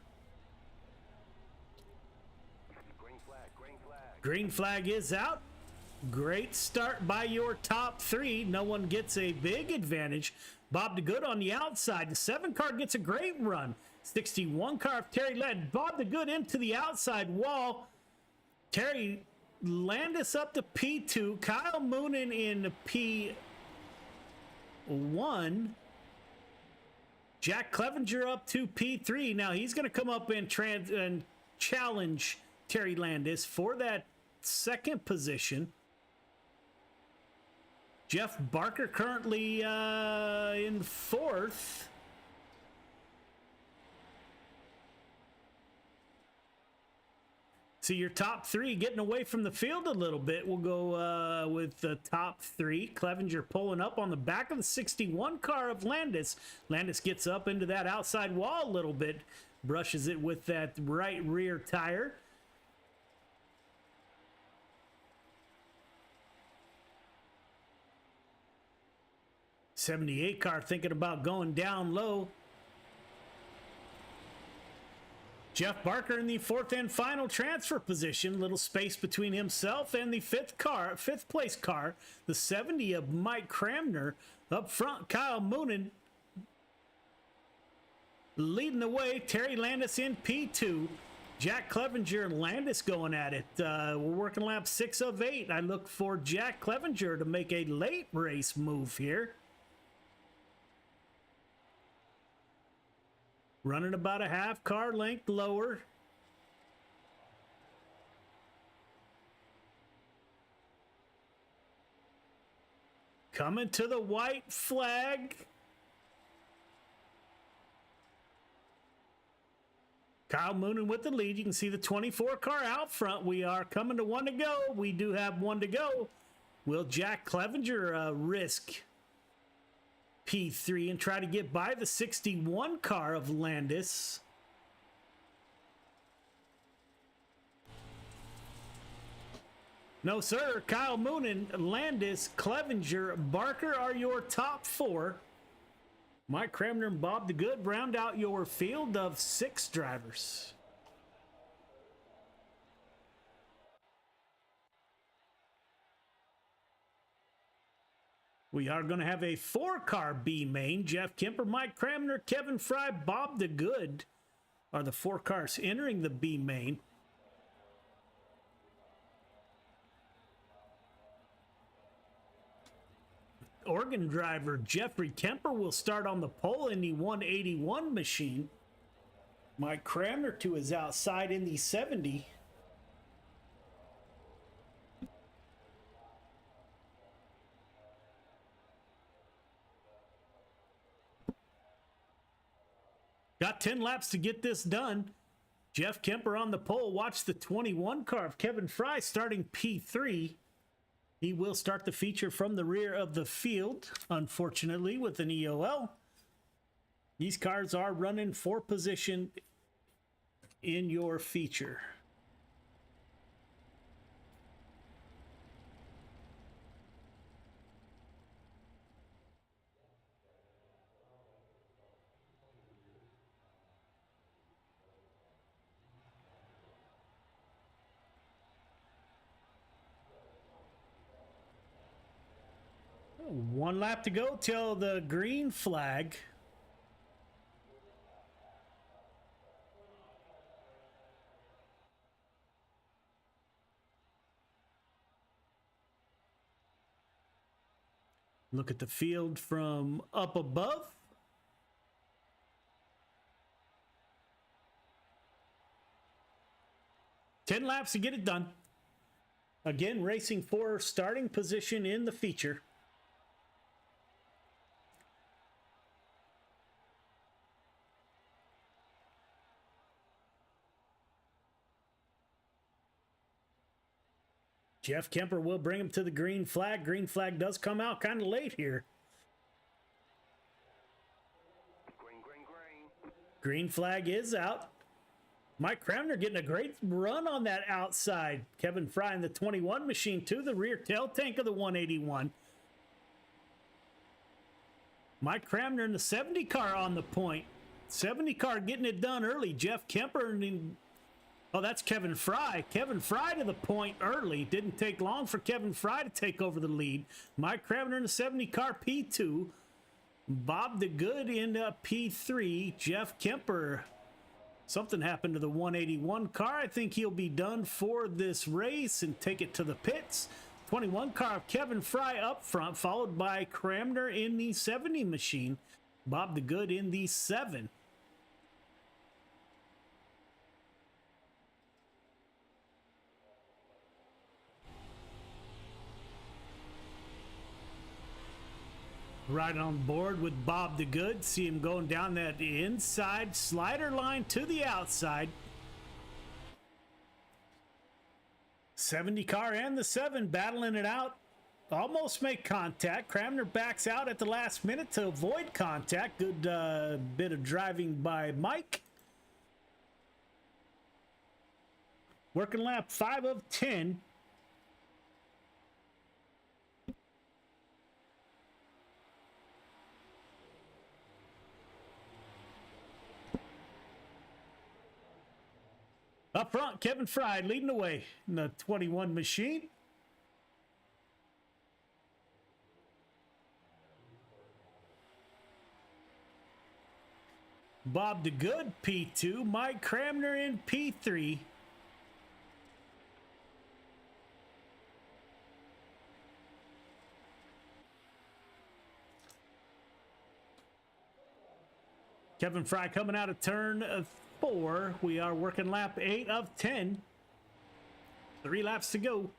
S7: Green flag is out. Great start by your top three. No one gets a big advantage. Bob DeGood on the outside. The 7 car gets a great run. 61 car of Terry led. Bob DeGood into the outside wall. Terry Landis up to P2. Kyle Moonen in P1. Jack Clevenger up to P3. Now he's going to come up and challenge Terry Landis for that second position. Jeff Barker currently in 4th. So your top 3 getting away from the field a little bit. We'll go with the top 3. Clevenger pulling up on the back of the 61 car of Landis. Landis gets up into that outside wall a little bit. Brushes it with that right rear tire. '78 car thinking about going down low. Jeff Barker in the 4th and final transfer position. Little space between himself and the 5th place car. The 70 of Mike Cramner. Up front, Kyle Moonen leading the way. Terry Landis in P2. Jack Clevenger and Landis going at it. We're working lap 6 of 8. I look for Jack Clevenger to make a late race move here. Running about a half car length lower. Coming to the white flag. Kyle Moonen with the lead. You can see the 24 car out front. We are coming to 1 to go. We do have 1 to go. Will Jack Clevenger risk P3 and try to get by the 61 car of Landis? No, sir. Kyle Moonen, Landis, Clevenger, Barker are your top 4. Mike Cramner and Bob DeGood round out your field of 6 drivers. We are going to have a 4-car B main. Jeff Kemper, Mike Cramner, Kevin Fry, Bob DeGood are the 4 cars entering the B main. Oregon driver Jeffrey Kemper will start on the pole in the 181 machine. Mike Cramner to his outside in the 70. Got 10 laps to get this done. Jeff Kemper on the pole. Watch the 21 car of Kevin Fry starting P3. He will start the feature from the rear of the field, unfortunately, with an EOL. These cars are running for position in your feature. One lap to go till the green flag. Look at the field from up above. Ten laps to get it done. Again, racing for starting position in the feature. Jeff Kemper will bring him to the green flag. Green flag does come out kind of late here. Green flag is out. Mike Cramner getting a great run on that outside. Kevin Fry in the 21 machine to the rear tail tank of the 181. Mike Cramner in the 70 car on the point. 70 car getting it done early. Jeff Kemper and oh, that's Kevin Fry. Kevin Fry to the point early. Didn't take long for Kevin Fry to take over the lead. Mike Cramner in the 70 car P2. Bob the Good in P3. Jeff Kemper. Something happened to the 181 car. I think he'll be done for this race and take it to the pits. 21 car of Kevin Fry up front, followed by Cramner in the 70 machine. Bob the Good in the 7. Right on board with Bob the Good. See him going down that inside slider line to the outside. 70 car and the 7 battling it out. Almost make contact. Cramner backs out at the last minute to avoid contact. Good bit of driving by Mike. Working lap 5 of 10. Up front, Kevin Fry leading the way in the 21 machine. Bob the Good, P2. Mike Cramner in P3. Kevin Fry coming out of turn 4. We are working lap 8 of 10. 3 laps to go.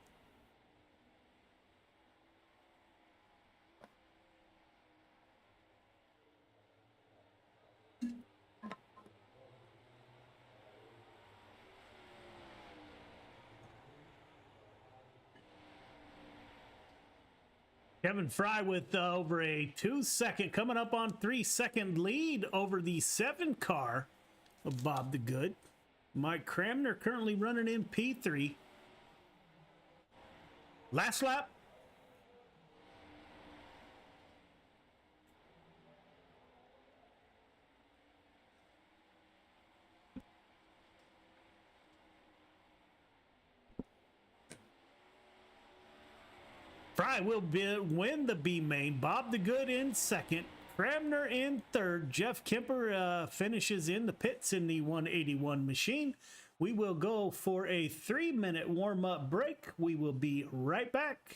S7: Kevin Fry with over a 2-second, coming up on 3-second lead over the 7 car of Bob the Good. Mike Cramner currently running in P3. Last lap. Fry will win the B main. Bob the Good in second. Cramner in third. Jeff Kemper finishes in the pits in the 181 machine. We will go for a 3-minute warm-up break. We will be right back.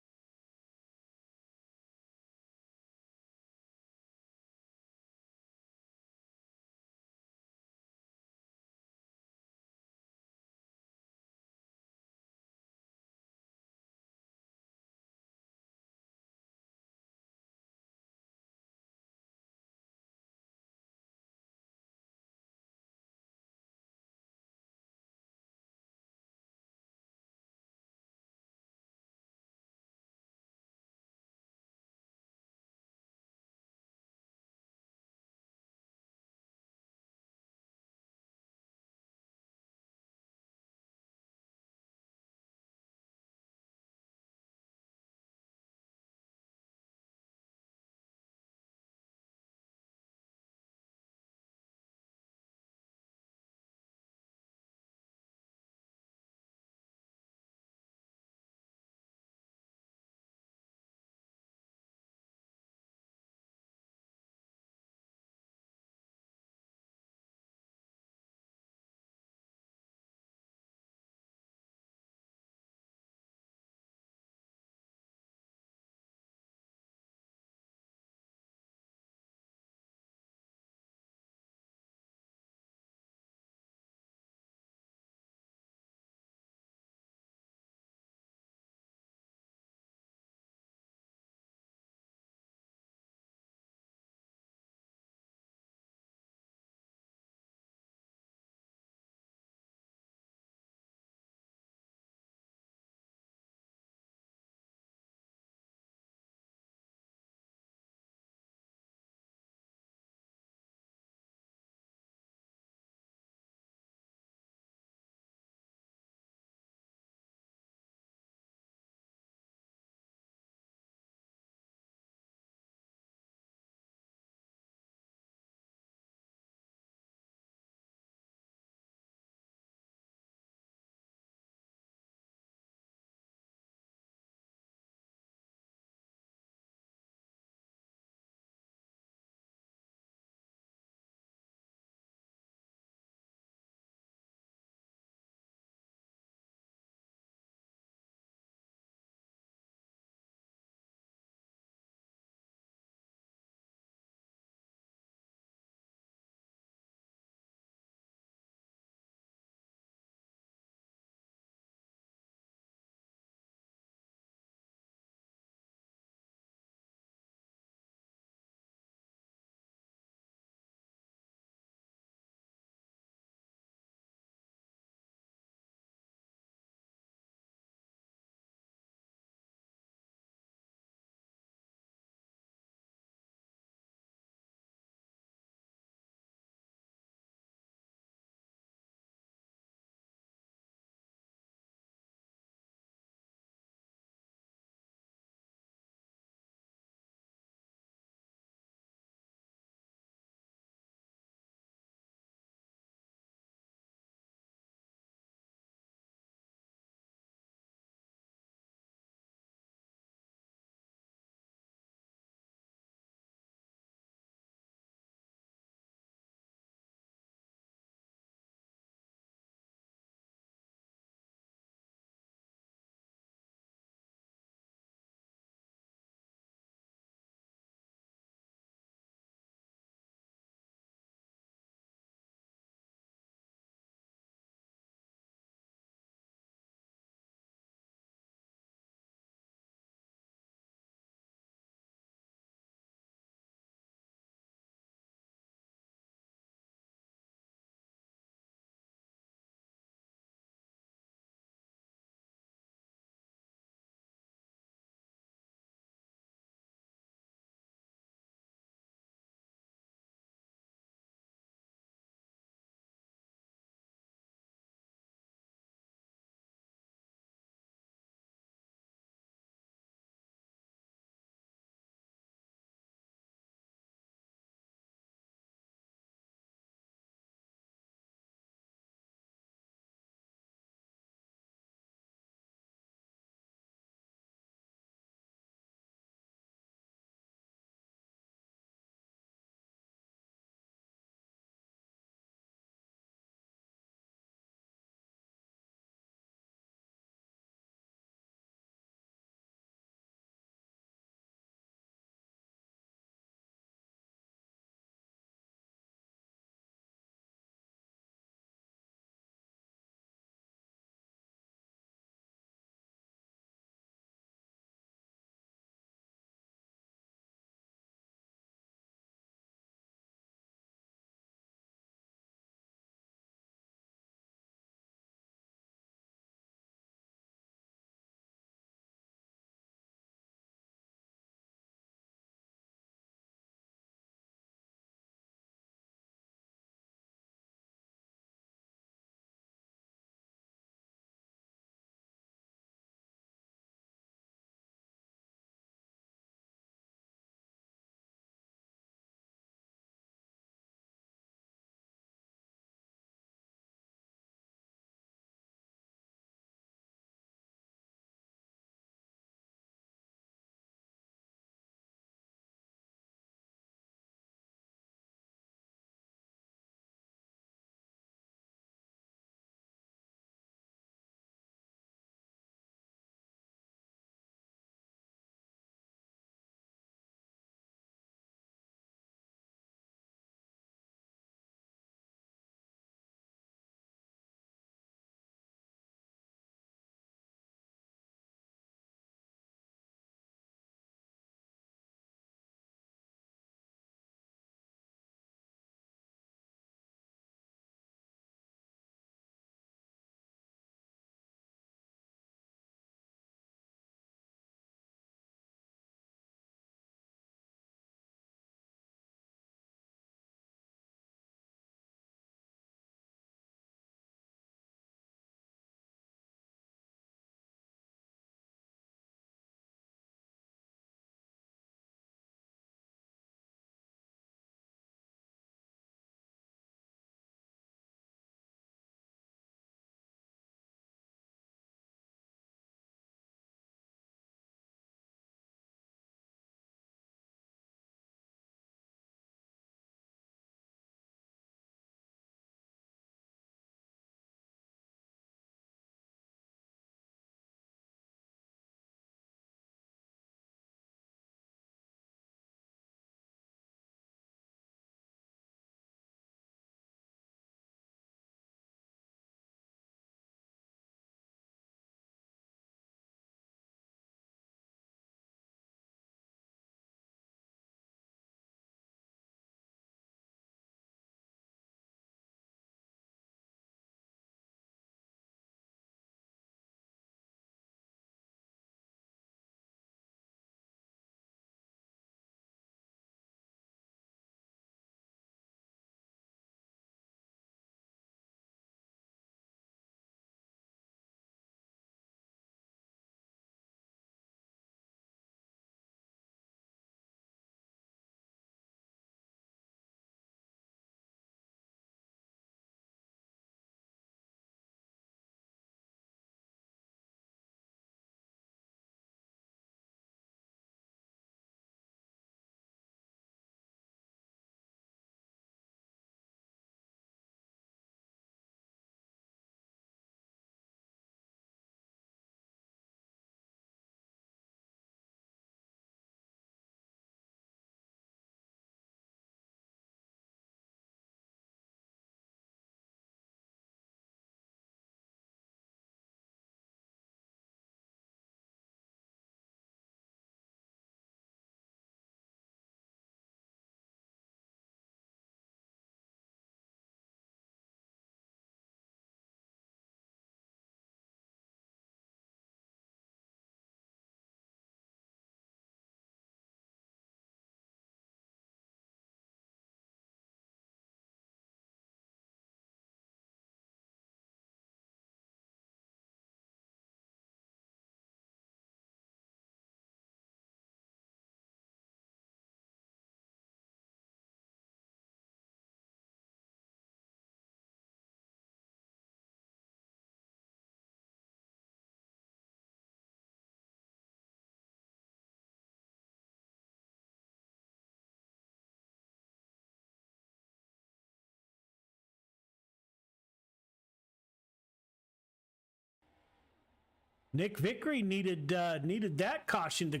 S7: Nick Vickery needed that caution to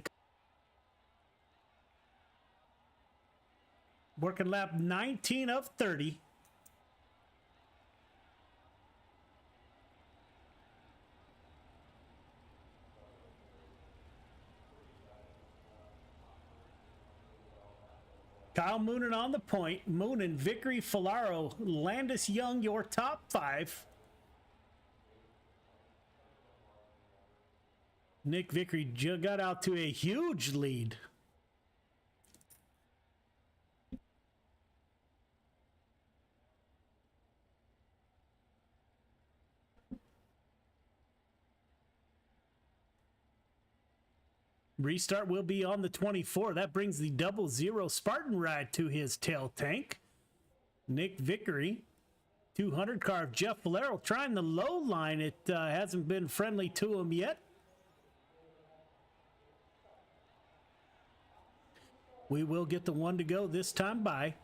S7: working lap 19 of 30. Kyle Moonen on the point. Moonen, Vickery, Falaro, Landis, Young, your top 5. Nick Vickery got out to a huge lead. Restart will be on the 24. That brings the 00 Spartan ride to his tail tank. Nick Vickery, 200 car of Jeff Valero trying the low line. It hasn't been friendly to him yet. We will get the one to go this time by.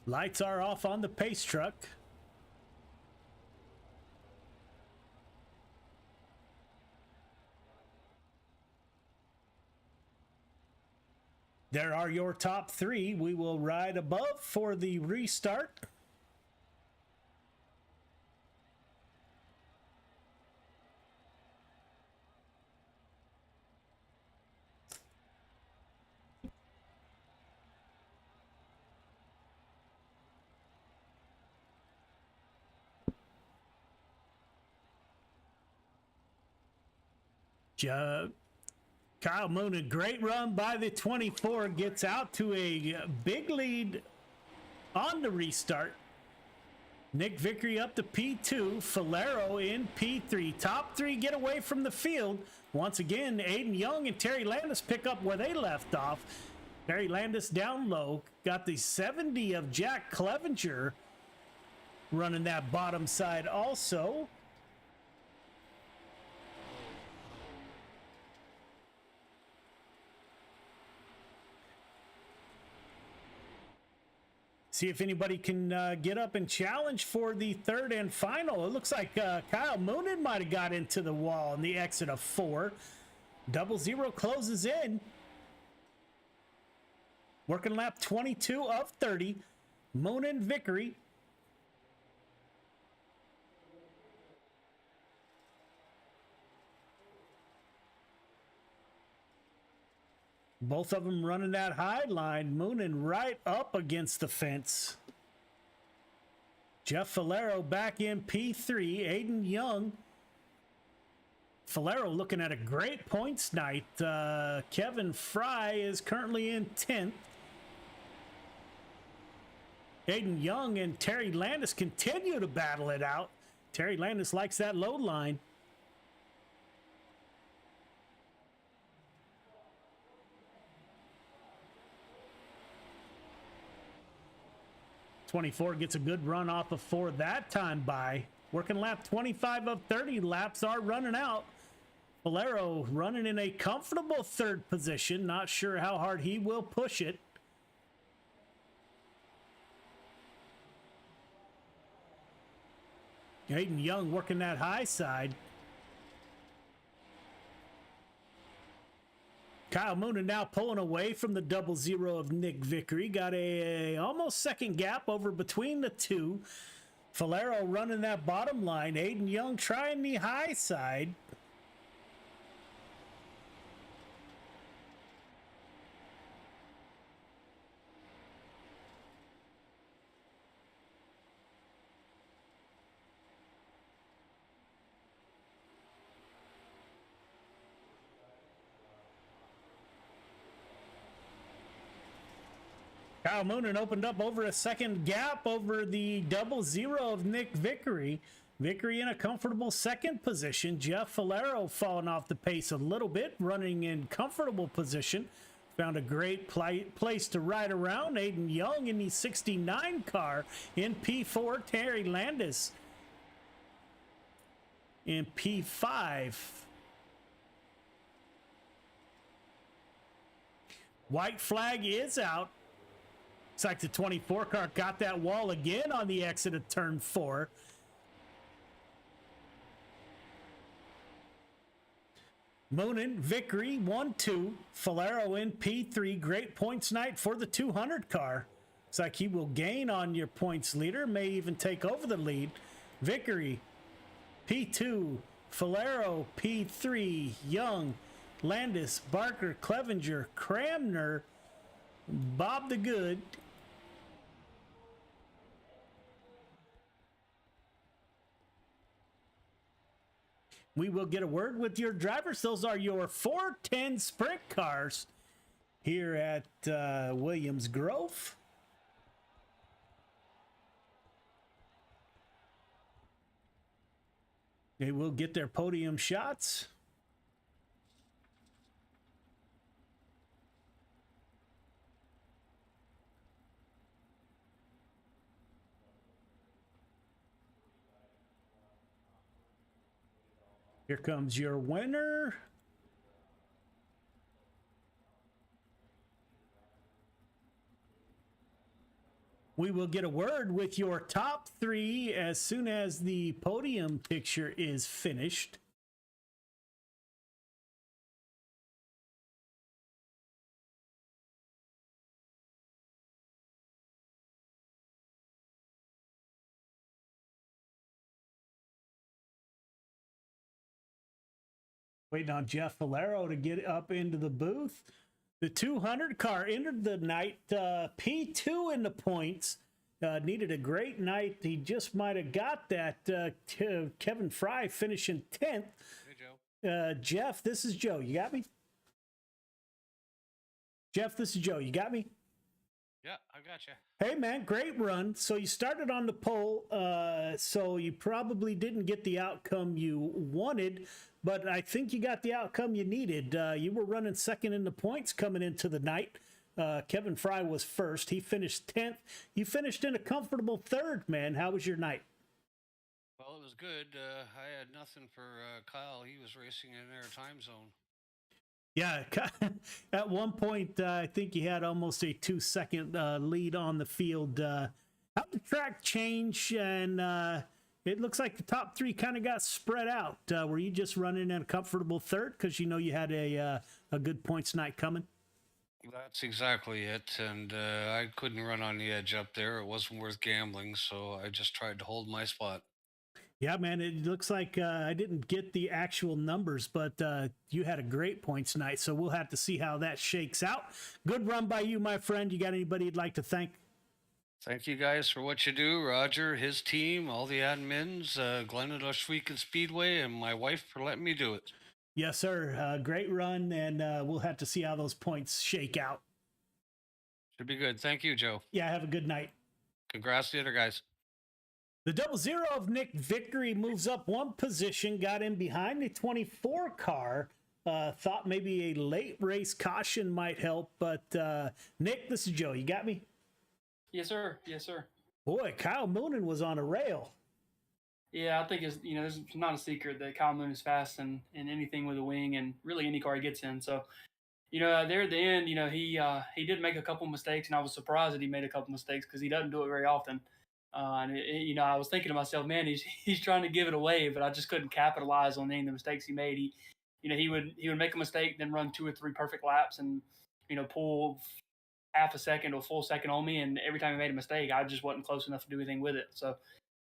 S7: Lights are off on the pace truck. There are your top 3. We will ride above for the restart. Kyle Moonen, great run by the 24, gets out to a big lead on the restart. Nick Vickery up to P2, Falero in P3. Top 3 get away from the field. Once again, Aiden Young and Terry Landis pick up where they left off. Terry Landis down low, got the 70 of Jack Clevenger running that bottom side also. See if anybody can get up and challenge for the third and final. It looks like Kyle Moonen might have got into the wall in the exit of 4. 00 closes in. Working lap 22 of 30. Moonen, Vickery. Both of them running that high line. Moonen right up against the fence. Jeff Falero back in P3. Aiden Young. Falero looking at a great points night. Kevin Fry is currently in 10th. Aiden Young and Terry Landis continue to battle it out. Terry Landis likes that low line. '24 gets a good run off of 4 that time by. Working lap 25 of 30. Laps are running out. Falero running in a comfortable 3rd position. Not sure how hard he will push it. Aiden Young working that high side. Kyle Moonen now pulling away from the 00 of Nick Vickery. Got a almost second gap over between the two. Falero running that bottom line. Aiden Young trying the high side. Kyle Moonen opened up over a second gap over the 00 of Nick Vickery. Vickery in a comfortable 2nd position. Jeff Falero falling off the pace a little bit, running in comfortable position. Found a great place to ride around. Aiden Young in the 69 car in P4. Terry Landis in P5. White flag is out. Looks like the 24 car got that wall again on the exit of turn 4. Moonin, Vickery, 1-2. Falero in P3. Great points night for the 200 car. Looks like he will gain on your points leader, may even take over the lead. Vickery, P2. Falero, P3. Young, Landis, Barker, Clevenger, Cramner, Bob the Good. We will get a word with your drivers. Those are your 410 sprint cars here at Williams Grove. They will get their podium shots. Here comes your winner. We will get a word with your top three as soon as the podium picture is finished. Waiting on Jeff Falero to get up into the booth. The 200 car entered the night P2 in the points. Needed a great night. He just might have got that. Kevin Fry finishing 10th.
S2: Hey, Joe.
S7: Jeff, this is Joe. You got me? Jeff, this is Joe. You got me?
S2: Yeah, I got you.
S7: Hey, man, great run. So you started on the pole, so you probably didn't get the outcome you wanted, but I think you got the outcome you needed. You were running second in the points coming into the night. Kevin Fry was first. He finished 10th. You finished in a comfortable third, man. How was your night?
S2: Well, it was good. I had nothing for Kyle. He was racing in their time zone.
S7: Yeah, at one point, I think you had almost a 2-second lead on the field. How'd the track change? And it looks like the top three kind of got spread out. Were you just running in a comfortable third because you know you had a good points night coming?
S2: That's exactly it. And I couldn't run on the edge up there. It wasn't worth gambling, so I just tried to hold my spot.
S7: Yeah, man, it looks like I didn't get the actual numbers, but you had a great points night, so we'll have to see how that shakes out. Good run by you, my friend. You got anybody you'd like to thank?
S2: Thank you guys for what you do. Roger, his team, all the admins, Glenn at Oshweekon Speedway, and my wife for letting me do it.
S7: Yes, sir. Great run, and we'll have to see how those points shake out.
S2: Should be good. Thank you, Joe.
S7: Yeah, have a good night.
S2: Congrats to the other guys.
S7: The 00 of Nick Vickery moves up one position, got in behind the 24 car. Thought maybe a late race caution might help, but Nick, this is Joe. You got me?
S17: Yes, sir. Yes, sir.
S7: Boy, Kyle Moonen was on a rail.
S17: Yeah, I think there's not a secret that Kyle Moon is fast in anything with a wing and really any car he gets in. So, there at the end, he did make a couple mistakes, and I was surprised that he made a couple mistakes because he doesn't do it very often. I was thinking to myself, man, he's trying to give it away, but I just couldn't capitalize on any of the mistakes he made. He would make a mistake, then run 2 or 3 perfect laps, and pull half a second or a full second on me. And every time he made a mistake, I just wasn't close enough to do anything with it. So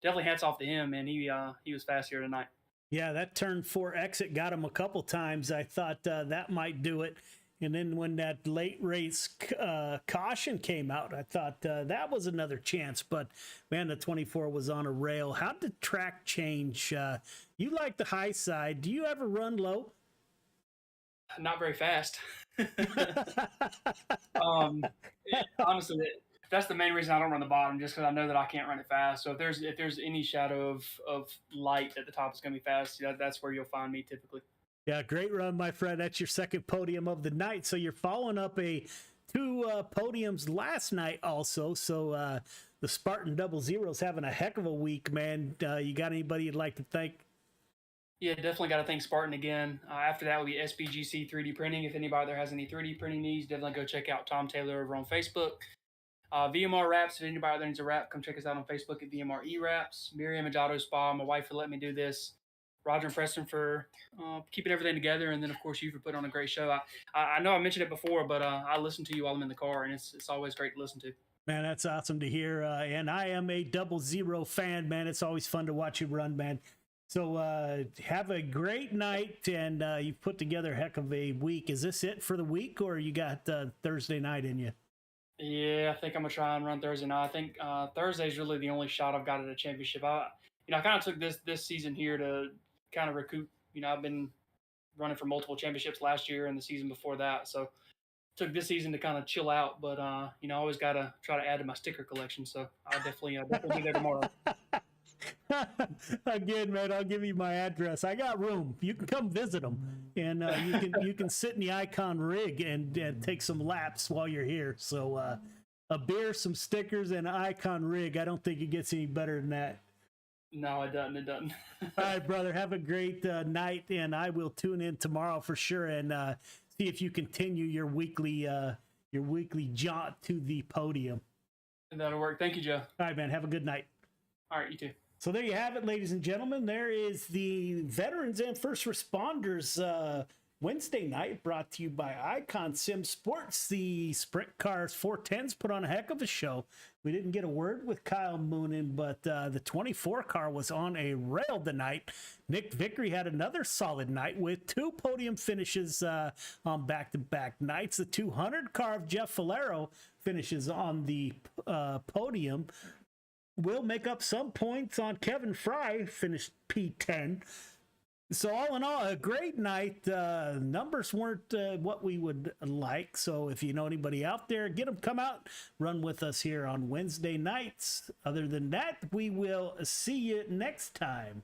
S17: definitely hats off to him, man. He was fast here tonight.
S7: Yeah, that turn 4 exit got him a couple times. I thought that might do it. And then when that late race caution came out, I thought that was another chance. But, man, the 24 was on a rail. How did the track change? You like the high side. Do you ever run low?
S17: Not very fast. Honestly, that's the main reason I don't run the bottom, just because I know that I can't run it fast. So if there's any shadow of light at the top, it's going to be fast. That's where you'll find me typically.
S7: Yeah, great run, my friend. That's your second podium of the night. So you're following up 2 podiums last night also. So the Spartan 00's having a heck of a week, man. You got anybody you'd like to thank?
S17: Yeah, definitely got to thank Spartan again. After that will be SBGC 3D printing. If anybody there has any 3D printing needs, definitely go check out Tom Taylor over on Facebook. VMR Wraps, if anybody there needs a wrap, come check us out on Facebook at VMR E-Wraps. Miriam and Jado Spa, my wife for letting me do this. Roger and Preston for keeping everything together, and then of course you for putting on a great show. I know I mentioned it before, but I listen to you while I'm in the car, and it's always great to listen to.
S7: Man, that's awesome to hear. And I am a 00 fan, man. It's always fun to watch you run, man. So have a great night, and you've put together a heck of a week. Is this it for the week, or you got Thursday night in you?
S17: Yeah, I think I'm gonna try and run Thursday night. I think Thursday is really the only shot I've got at a championship. I kind of took this season here to kind of recoup. I've been running for multiple championships last year and the season before that, so took this season to kind of chill out. But I always gotta try to add to my sticker collection. So I'll definitely be there tomorrow.
S7: Again, man, I'll give you my address. I got room. You can come visit them, and you can sit in the Icon rig and take some laps while you're here. So a beer, some stickers, and an Icon rig. I don't think it gets any better than that.
S17: No, it doesn't. It doesn't.
S7: All right, brother. Have a great night, and I will tune in tomorrow for sure and see if you continue your weekly jaunt to the podium.
S17: That'll work. Thank you, Joe.
S7: All right, man. Have a good night.
S17: All right, you too.
S7: So there you have it, ladies and gentlemen. There is the Veterans and First Responders Wednesday night, brought to you by Icon Sim Sports. The Sprint Cars 410s put on a heck of a show. We didn't get a word with Kyle Moonen, but the 24 car was on a rail tonight. Nick Vickery had another solid night with 2 podium finishes on back-to-back nights. The 200 car of Jeff Valero finishes on the podium. Will make up some points on Kevin Fry, finished P10. So all in all, a great night. Numbers weren't what we would like. So if you know anybody out there, get them, come out, run with us here on Wednesday nights. Other than that, we will see you next time.